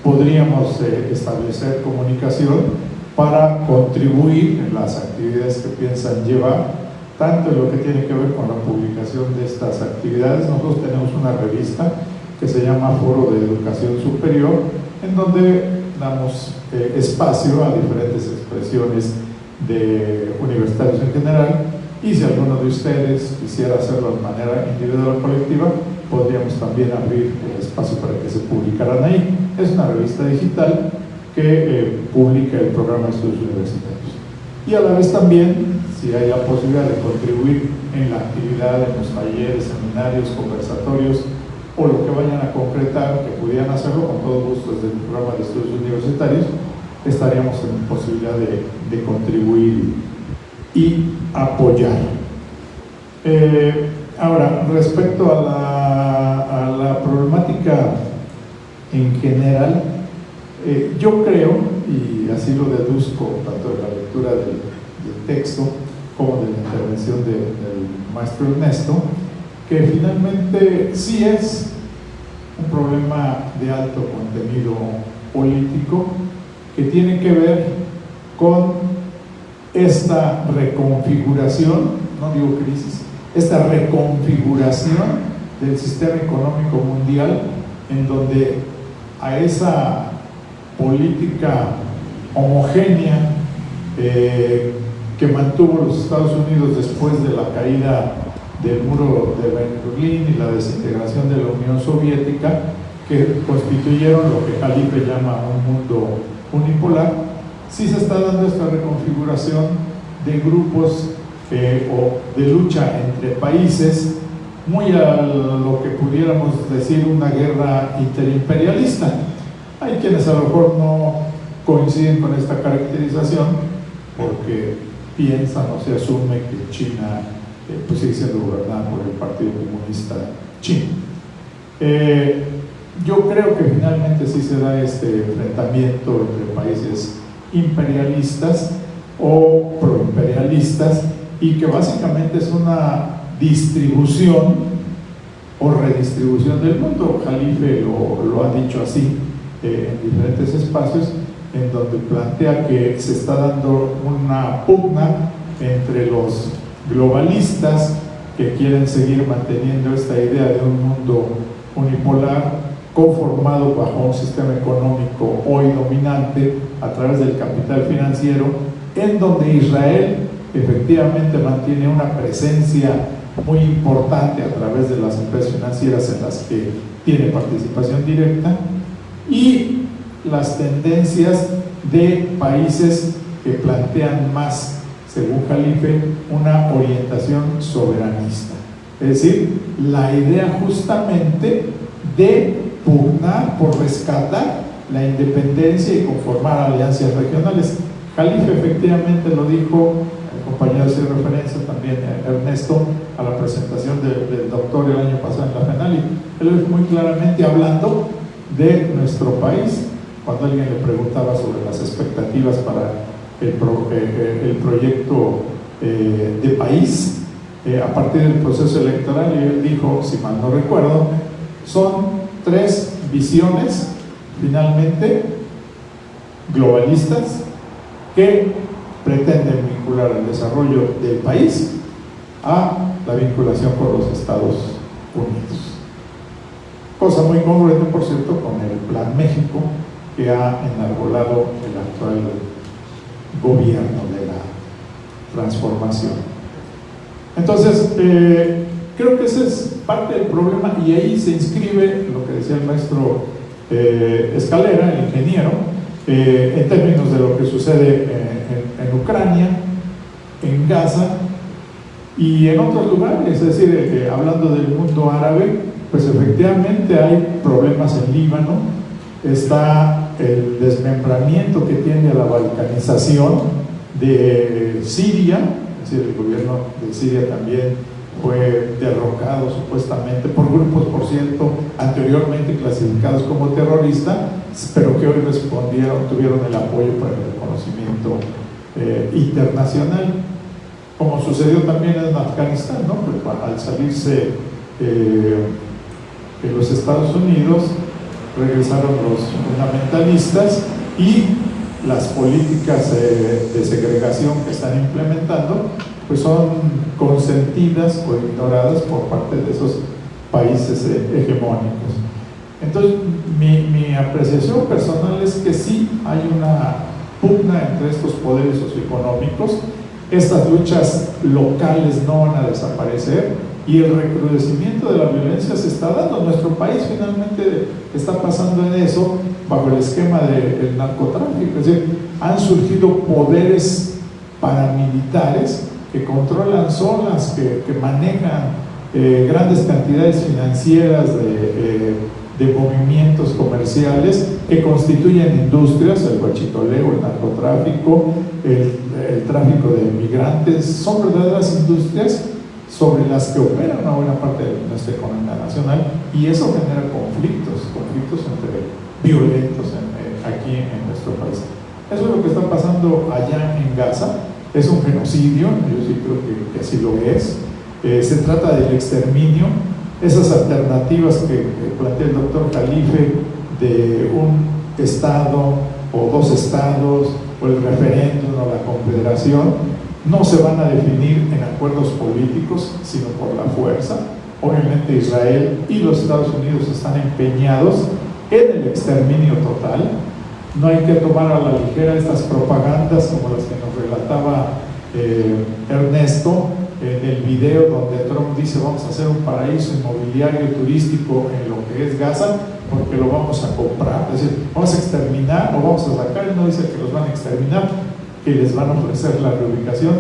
podríamos establecer comunicación para contribuir en las actividades que piensan llevar, tanto en lo que tiene que ver con la publicación de estas actividades. Nosotros tenemos una revista que se llama Foro de Educación Superior, en donde damos espacio a diferentes expresiones de universitarios en general, y si alguno de ustedes quisiera hacerlo de manera individual o colectiva, podríamos también abrir el espacio para que se publicaran ahí. Es una revista digital que publica el programa de estudios universitarios. Y a la vez también, si hay la posibilidad de contribuir en la actividad, en los talleres, seminarios, conversatorios, o lo que vayan a concretar, que pudieran hacerlo con todo gusto desde el programa de estudios universitarios, estaríamos en posibilidad de contribuir y apoyar. Ahora, respecto a la problemática en general, yo creo, y así lo deduzco tanto de la lectura del texto como de la intervención del maestro Ernesto, que finalmente sí es un problema de alto contenido político que tiene que ver con esta reconfiguración, no digo crisis, esta reconfiguración del sistema económico mundial, en donde a esa política homogénea que mantuvo los Estados Unidos después de la caída del muro de Berlín y la desintegración de la Unión Soviética, que constituyeron lo que Jalife llama un mundo unipolar, sí se está dando esta reconfiguración de grupos o de lucha entre países, muy a lo que pudiéramos decir una guerra interimperialista. Hay quienes a lo mejor no coinciden con esta caracterización porque piensan o se asume que China pues sigue siendo gobernada por el Partido Comunista Chino. Yo creo que finalmente sí se da este enfrentamiento entre países imperialistas o proimperialistas, y que básicamente es una distribución o redistribución del mundo. Jalife lo ha dicho así en diferentes espacios, en donde plantea que se está dando una pugna entre los globalistas que quieren seguir manteniendo esta idea de un mundo unipolar conformado bajo un sistema económico hoy dominante a través del capital financiero, en donde Israel efectivamente mantiene una presencia muy importante a través de las empresas financieras en las que tiene participación directa, y las tendencias de países que plantean más, según Jalife, una orientación soberanista. Es decir, la idea justamente de pugnar por rescatar la independencia y conformar alianzas regionales. Jalife efectivamente lo dijo, el compañero hace referencia también, Ernesto, a la presentación del doctor el año pasado en la FENALI. Él lo dijo muy claramente hablando de nuestro país, cuando alguien le preguntaba sobre las expectativas para el proyecto de país a partir del proceso electoral, y él dijo, si mal no recuerdo, son 3 visiones finalmente globalistas que pretenden vincular el desarrollo del país a la vinculación con los Estados Unidos. Cosa muy congruente, por cierto, con el Plan México que ha enarbolado el actual gobierno de la transformación. Entonces, creo que ese es parte del problema, y ahí se inscribe lo que decía el maestro Escalera, el ingeniero, en términos de lo que sucede en Ucrania, en Gaza y en otros lugares. Es decir, hablando del mundo árabe, pues efectivamente hay problemas en Líbano, está el desmembramiento que tiende a la balcanización de Siria, es decir, el gobierno de Siria también fue derrocado supuestamente por grupos, por cierto, anteriormente clasificados como terroristas, pero que hoy tuvieron el apoyo para el reconocimiento internacional, como sucedió también en Afganistán, ¿no? Pues al salirse de los Estados Unidos, regresaron los fundamentalistas y las políticas de segregación que están implementando pues son consentidas o ignoradas por parte de esos países hegemónicos. Entonces, mi apreciación personal es que sí hay una pugna entre estos poderes socioeconómicos. Estas luchas locales no van a desaparecer y el recrudecimiento de la violencia se está dando. Nuestro país finalmente está pasando en eso bajo el esquema del narcotráfico. Es decir, han surgido poderes paramilitares que controlan zonas, que manejan grandes cantidades financieras de movimientos comerciales que constituyen industrias, el huachitoleo, el narcotráfico, el tráfico de migrantes. Son verdaderas industrias sobre las que opera una buena parte de nuestra economía nacional, y eso genera conflictos violentos aquí en nuestro país. Eso es lo que está pasando allá en Gaza. Es un genocidio, yo sí creo que así lo es. Se trata del exterminio. Esas alternativas que plantea el doctor Jalife de un estado o dos estados, o el referéndum o la confederación, no se van a definir en acuerdos políticos, sino por la fuerza. Obviamente Israel y los Estados Unidos están empeñados en el exterminio total. No hay que tomar a la ligera estas propagandas como las que nos relataba Ernesto en el video donde Trump dice vamos a hacer un paraíso inmobiliario turístico en lo que es Gaza porque lo vamos a comprar. Es decir, vamos a exterminar o vamos a sacar, y no dice que los van a exterminar, que les van a ofrecer la reubicación,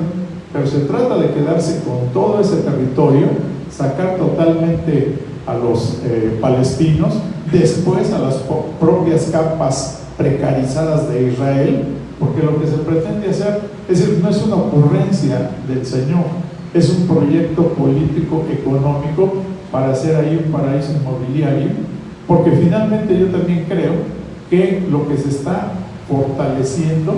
pero se trata de quedarse con todo ese territorio, sacar totalmente a los palestinos, después a las propias capas precarizadas de Israel, porque lo que se pretende hacer, es decir, no es una ocurrencia del Señor, es un proyecto político económico para hacer ahí un paraíso inmobiliario, porque finalmente yo también creo que lo que se está fortaleciendo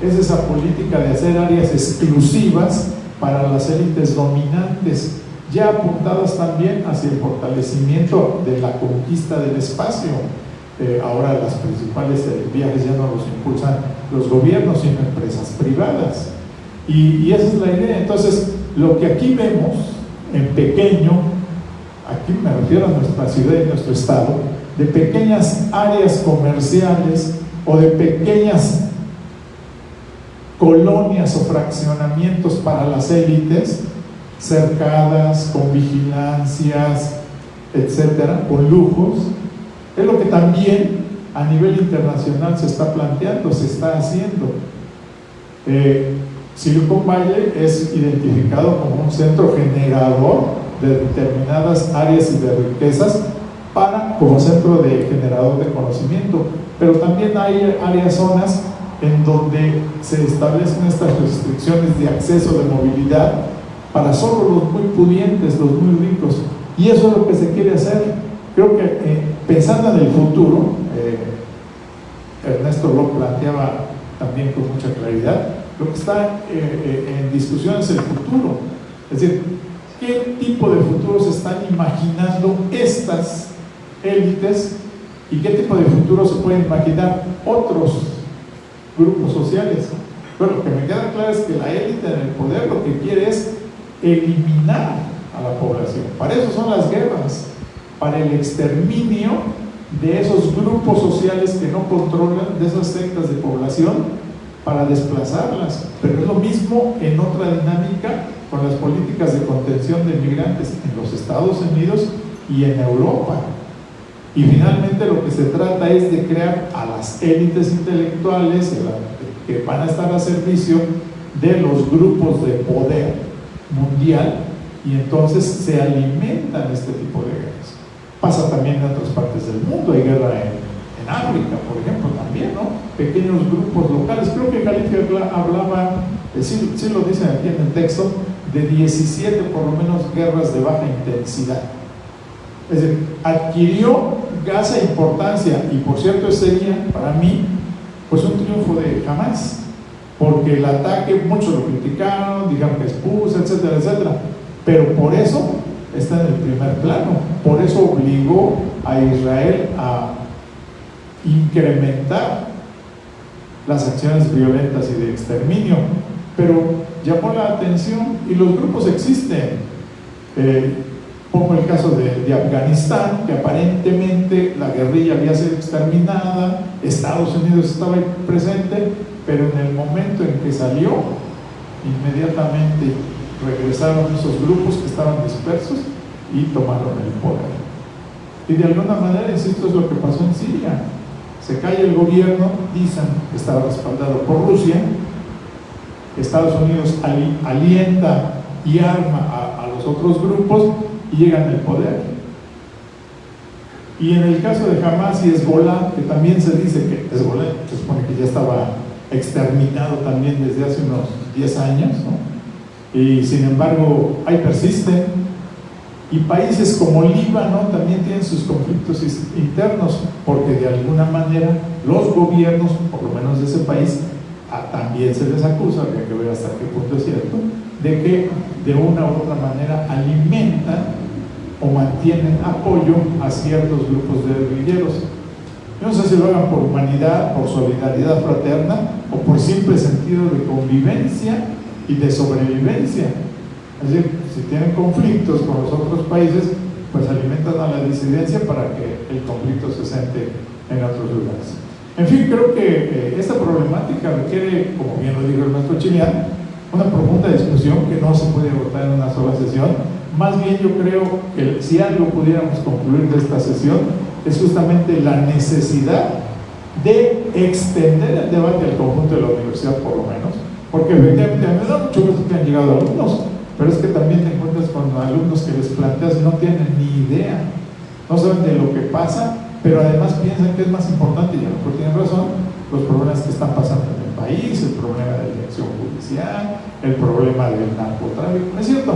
es esa política de hacer áreas exclusivas para las élites dominantes, ya apuntadas también hacia el fortalecimiento de la conquista del espacio. Ahora los principales viajes ya no los impulsan los gobiernos, sino empresas privadas. Y esa es la idea. Entonces, lo que aquí vemos en pequeño, aquí me refiero a nuestra ciudad y nuestro estado, de pequeñas áreas comerciales o de pequeñas colonias o fraccionamientos para las élites, cercadas, con vigilancias, etcétera, con lujos, es lo que también a nivel internacional se está planteando, se está haciendo. Silicon Valley es identificado como un centro generador de determinadas áreas y de riquezas como centro de generador de conocimiento, pero también hay áreas, zonas en donde se establecen estas restricciones de acceso de movilidad para solo los muy pudientes, los muy ricos, y eso es lo que se quiere hacer. Creo que pensando en el futuro, Ernesto lo planteaba también con mucha claridad, lo que está en discusión es el futuro, es decir, qué tipo de futuro se están imaginando estas élites y qué tipo de futuro se pueden imaginar otros grupos sociales. Bueno, lo que me queda claro es que la élite en el poder lo que quiere es eliminar a la población. Para eso son las guerras, para el exterminio de esos grupos sociales que no controlan, de esas sectas de población, para desplazarlas. Pero es lo mismo en otra dinámica con las políticas de contención de migrantes en los Estados Unidos y en Europa. Y finalmente lo que se trata es de crear a las élites intelectuales que van a estar a servicio de los grupos de poder mundial, y entonces se alimentan este tipo de guerras. Pasa también en otras partes del mundo, hay guerra en África, por ejemplo, también, ¿no? Pequeños grupos locales. Creo que Galicia hablaba sí, sí lo dicen aquí en el texto, de 17 por lo menos guerras de baja intensidad. Es decir, adquirió Gaza importancia, y por cierto ese día, para mí, pues un triunfo de Hamas, porque el ataque, muchos lo criticaron, dijeron que expuso, etcétera, etcétera, pero por eso está en el primer plano, por eso obligó a Israel a incrementar las acciones violentas y de exterminio, pero llamó la atención y los grupos existen. Pongo el caso de Afganistán, que aparentemente la guerrilla había sido exterminada, Estados Unidos estaba ahí presente, pero en el momento en que salió, inmediatamente regresaron esos grupos que estaban dispersos y tomaron el poder. Y de alguna manera, insisto, es lo que pasó en Siria. Se cae el gobierno, dicen que estaba respaldado por Rusia, Estados Unidos alienta y arma a los otros grupos y llegan al poder. Y en el caso de Hamas y Hezbollah, que también se dice que Hezbollah se supone que ya estaba exterminado también desde hace unos 10 años, ¿no? Y sin embargo ahí persisten. Y países como Líbano también tienen sus conflictos internos, porque de alguna manera los gobiernos, por lo menos de ese país, también se les acusa, habría que ver hasta qué punto es cierto, de que de una u otra manera alimentan o mantienen apoyo a ciertos grupos de guerrilleros. Yo no sé si lo hagan por humanidad, por solidaridad fraterna o por simple sentido de convivencia y de sobrevivencia. Es decir, si tienen conflictos con los otros países, pues alimentan a la disidencia para que el conflicto se centre en otros lugares. En fin, creo que esta problemática requiere, como bien lo dijo el maestro Chilián, una profunda discusión que no se puede agotar en una sola sesión. Más bien yo creo que si algo pudiéramos concluir de esta sesión es justamente la necesidad de extender el debate al conjunto de la universidad, por lo menos, porque efectivamente a mí me da mucho gusto que han llegado alumnos, pero es que también te encuentras con alumnos que les planteas y no tienen ni idea, no saben de lo que pasa, pero además piensan que es más importante, y a lo mejor tienen razón, los problemas que están pasando en el país, el problema de la elección judicial, el problema del narcotráfico, ¿no es cierto?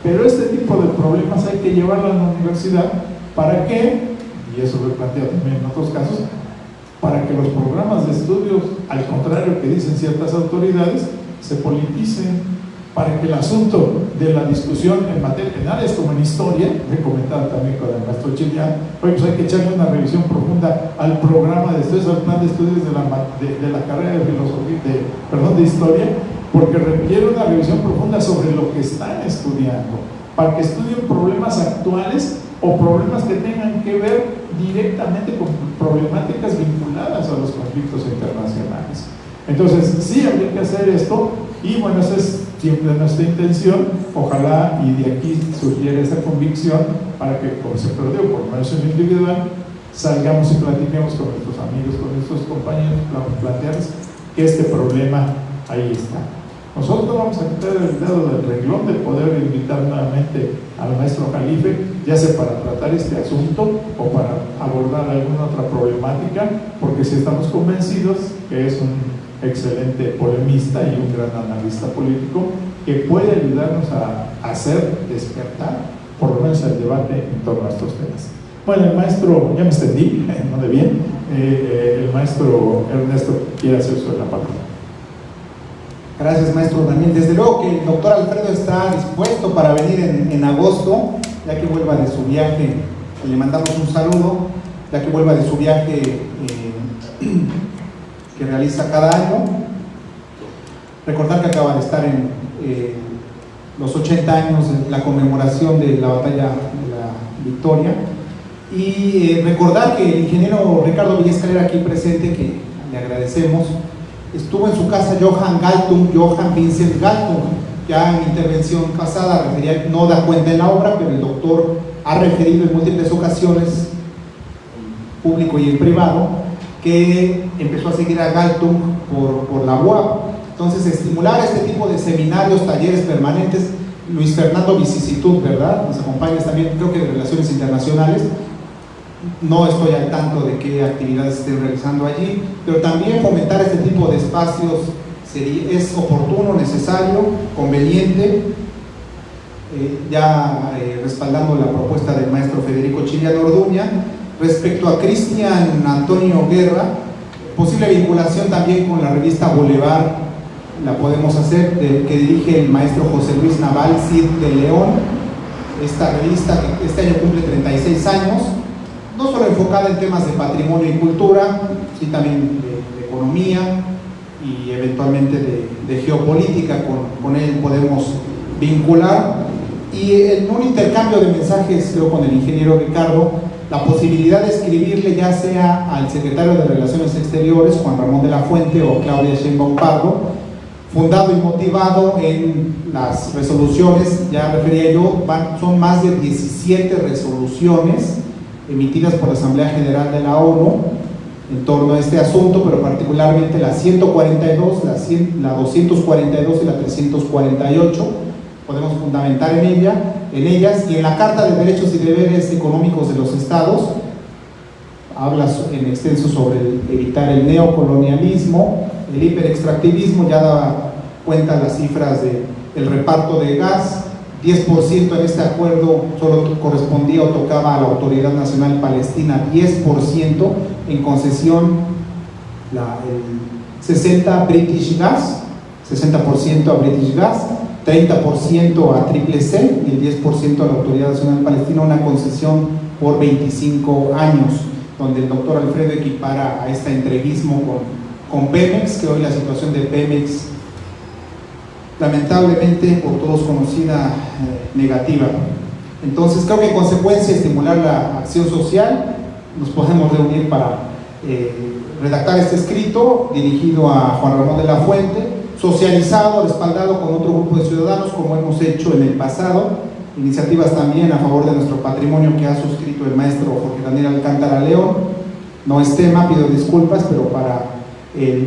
Pero este tipo de problemas hay que llevarlo a la universidad. ¿Para qué? Y eso lo he planteado también en otros casos, para que los programas de estudios, al contrario que dicen ciertas autoridades, se politicen, para que el asunto de la discusión en materia en áreas como en historia, he comentado también con el maestro Chilián, pues hay que echarle una revisión profunda al programa de estudios, al plan de estudios de la carrera de filosofía, de historia, porque requiere una revisión profunda sobre lo que están estudiando, para que estudien problemas actuales o problemas que tengan que ver directamente con problemáticas vinculadas a los conflictos internacionales. Entonces, sí habría que hacer esto, y bueno, esa es siempre nuestra intención. Ojalá y de aquí surgiera esa convicción para que, como se perdió, por lo menos en lo individual, salgamos y platiquemos con nuestros amigos, con nuestros compañeros, plantearles que este problema ahí está. Nosotros vamos a quitar el dedo del renglón de poder invitar nuevamente al maestro Jalife, ya sea para tratar este asunto o para abordar alguna otra problemática, porque si estamos convencidos que es un excelente polemista y un gran analista político que puede ayudarnos a hacer despertar por lo menos el debate en torno a estos temas. Bueno, el maestro, ya me extendí, no de bien, el maestro Ernesto quiere hacer uso de la palabra. Gracias, maestro Daniel. Desde luego que el doctor Alfredo está dispuesto para venir en agosto, ya que vuelva de su viaje. Le mandamos un saludo, ya que vuelva de su viaje que realiza cada año. Recordar que acaba de estar en los 80 años de la conmemoración de la batalla de la Victoria, y recordar que el ingeniero Ricardo Villescalera, aquí presente, que le agradecemos, estuvo en su casa Johann Vincent Galtung, ya en intervención pasada refería, no da cuenta en la obra, pero el doctor ha referido en múltiples ocasiones, en público y en privado, que empezó a seguir a Galtung por la UAP. Entonces, estimular este tipo de seminarios, talleres permanentes. Luis Fernando Vicisitud, ¿verdad? Nos acompañas también, creo que de Relaciones Internacionales. No estoy al tanto de qué actividades estén realizando allí, pero también fomentar este tipo de espacios es oportuno, necesario, conveniente, respaldando la propuesta del maestro Federico Chiliano Orduña. Respecto a Cristian Antonio Guerra, posible vinculación también con la revista Boulevard, la podemos hacer, que dirige el maestro José Luis Naval Cid de León. Esta revista que este año cumple 36 años, no solo enfocada en temas de patrimonio y cultura, sino también de economía y eventualmente de geopolítica. Con él podemos vincular, y en un intercambio de mensajes, creo, con el ingeniero Ricardo, la posibilidad de escribirle ya sea al secretario de Relaciones Exteriores, Juan Ramón de la Fuente, o Claudia Sheinbaum Pardo, fundado y motivado en las resoluciones, ya refería yo, son más de 17 resoluciones emitidas por la Asamblea General de la ONU en torno a este asunto, pero particularmente la 142, la 242 y la 348, podemos fundamentar en ellas, y en la Carta de Derechos y Deberes Económicos de los Estados, habla en extenso sobre evitar el neocolonialismo, el hiperextractivismo, ya daba cuenta las cifras del reparto de gas. 10% en este acuerdo solo correspondía o tocaba a la Autoridad Nacional Palestina, 10% en concesión, el 60% British Gas, 60% a British Gas, 30% a Triple C y el 10% a la Autoridad Nacional Palestina, una concesión por 25 años, donde el doctor Alfredo equipara a este entreguismo con Pemex, que hoy la situación de Pemex, lamentablemente por todos conocida, negativa. Entonces creo que en consecuencia estimular la acción social, nos podemos reunir para redactar este escrito dirigido a Juan Ramón de la Fuente, socializado, respaldado con otro grupo de ciudadanos, como hemos hecho en el pasado, iniciativas también a favor de nuestro patrimonio que ha suscrito el maestro Jorge Daniel Alcántara León. No es tema, pido disculpas, pero para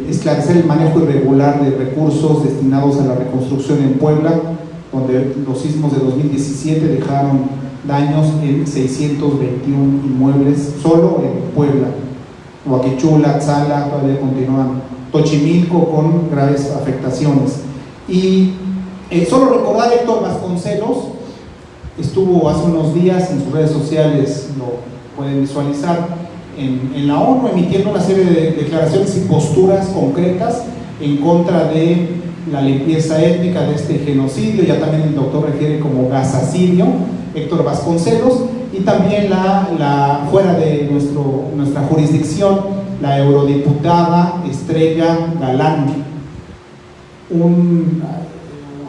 esclarecer el manejo irregular de recursos destinados a la reconstrucción en Puebla, donde los sismos de 2017 dejaron daños en 621 inmuebles solo en Puebla. Huaquichula, Tzala, todavía continúan, Xochimilco con graves afectaciones. Y solo recordar, Héctor Vasconcelos estuvo hace unos días en sus redes sociales, lo pueden visualizar, en la ONU, emitiendo una serie de declaraciones y posturas concretas en contra de la limpieza étnica de este genocidio. Ya también el doctor refiere como gasacidio, Héctor Vasconcelos, y también fuera de nuestra jurisdicción, la eurodiputada Estrella Galán.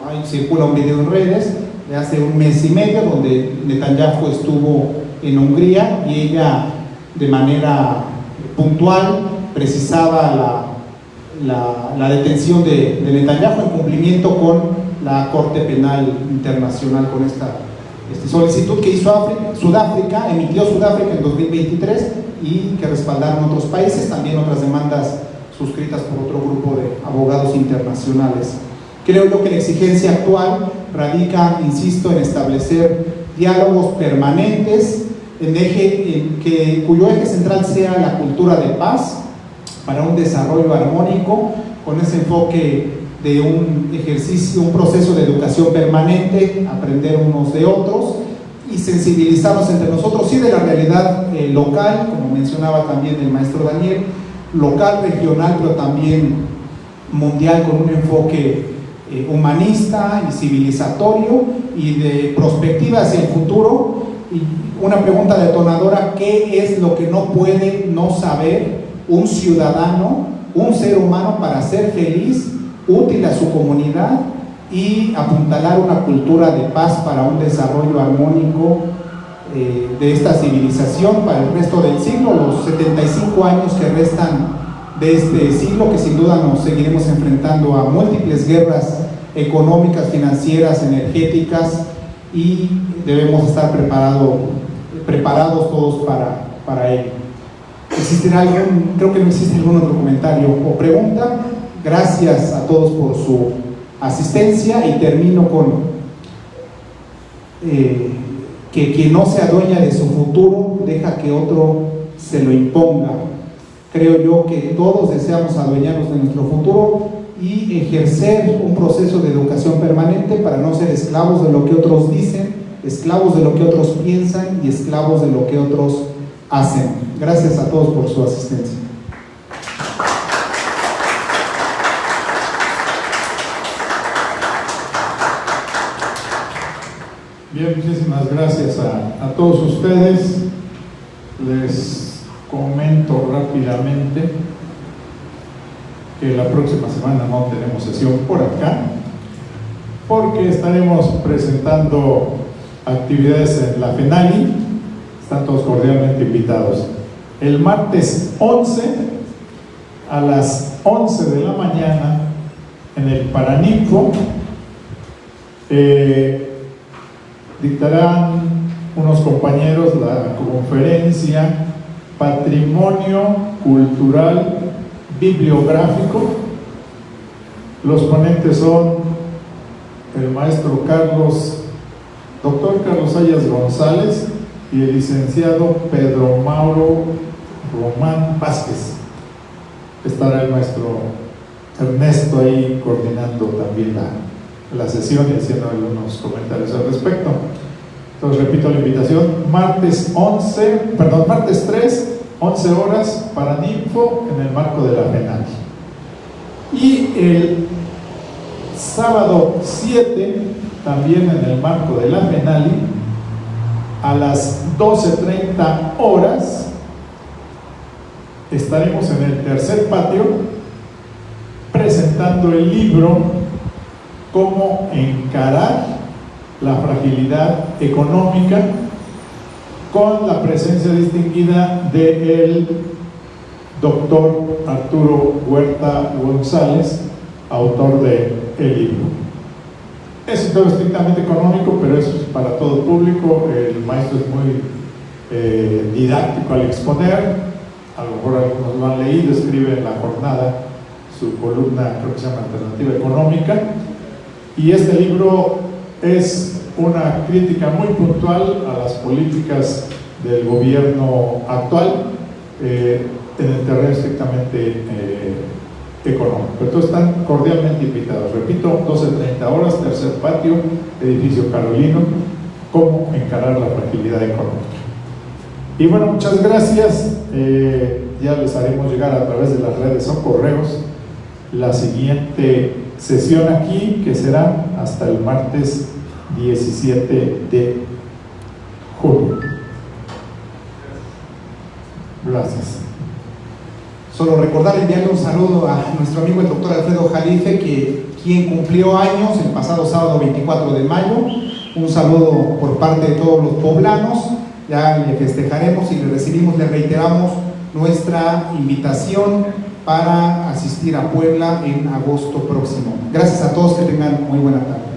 Ahí circula un video en redes de hace un mes y medio donde Netanyahu estuvo en Hungría y ella de manera puntual precisaba la detención de Netanyahu en cumplimiento con la Corte Penal Internacional, con esta solicitud que hizo emitió Sudáfrica en 2023 y que respaldaron otros países, también otras demandas suscritas por otro grupo de abogados internacionales. Creo yo que la exigencia actual radica, insisto, en establecer diálogos permanentes cuyo eje central sea la cultura de paz para un desarrollo armónico, con ese enfoque de un proceso de educación permanente, aprender unos de otros y sensibilizarnos entre nosotros, sí, de la realidad local, como mencionaba también el maestro Daniel, local, regional, pero también mundial, con un enfoque humanista y civilizatorio y de perspectiva hacia el futuro. Y una pregunta detonadora: ¿qué es lo que no puede no saber un ciudadano, un ser humano, para ser feliz, útil a su comunidad y apuntalar una cultura de paz para un desarrollo armónico de esta civilización para el resto del siglo, los 75 años que restan de este siglo, que sin duda nos seguiremos enfrentando a múltiples guerras económicas, financieras, energéticas, y debemos estar preparados todos para ello. Creo que no existe algún otro comentario o pregunta. Gracias a todos por su asistencia y termino con que quien no se adueña de su futuro deja que otro se lo imponga. Creo yo que todos deseamos adueñarnos de nuestro futuro, y ejercer un proceso de educación permanente para no ser esclavos de lo que otros dicen, esclavos de lo que otros piensan y esclavos de lo que otros hacen. Gracias a todos por su asistencia. Bien, muchísimas gracias a todos ustedes. Les comento rápidamente que la próxima semana no tenemos sesión por acá, porque estaremos presentando actividades en la FENALI. Están todos cordialmente invitados. El martes 11 a las 11 de la mañana en el Paraninfo dictarán unos compañeros la conferencia Patrimonio Cultural Bibliográfico. Los ponentes son el maestro doctor Carlos Ayas González y el licenciado Pedro Mauro Román Vázquez. Estará el maestro Ernesto ahí coordinando también la sesión y haciendo algunos comentarios al respecto. Entonces repito la invitación: martes 3, 11 horas, Paraninfo, en el marco de la FENALI. Y el sábado 7, también en el marco de la FENALI, a las 12:30 horas, estaremos en el tercer patio presentando el libro Cómo encarar la fragilidad económica, con la presencia distinguida del doctor Arturo Huerta González, autor del libro. Es un tema estrictamente económico, pero es para todo público. El maestro es muy didáctico al exponer. A lo mejor algunos lo han leído. Escribe en La Jornada su columna, creo que se llama Alternativa Económica, y este libro es una crítica muy puntual a las políticas del gobierno actual en el terreno estrictamente económico. Entonces están cordialmente invitados. Repito, 12:30 horas, tercer patio, edificio Carolino, cómo encarar la fragilidad económica. Y bueno, muchas gracias. Ya les haremos llegar a través de las redes o correos la siguiente sesión aquí, que será hasta el martes 17 de julio. Gracias. Solo recordar enviarle un saludo a nuestro amigo el doctor Alfredo Jalife, quien cumplió años el pasado sábado 24 de mayo. Un saludo por parte de todos los poblanos. Ya le festejaremos y le recibimos, le reiteramos nuestra invitación para asistir a Puebla en agosto próximo. Gracias a todos, que tengan muy buena tarde.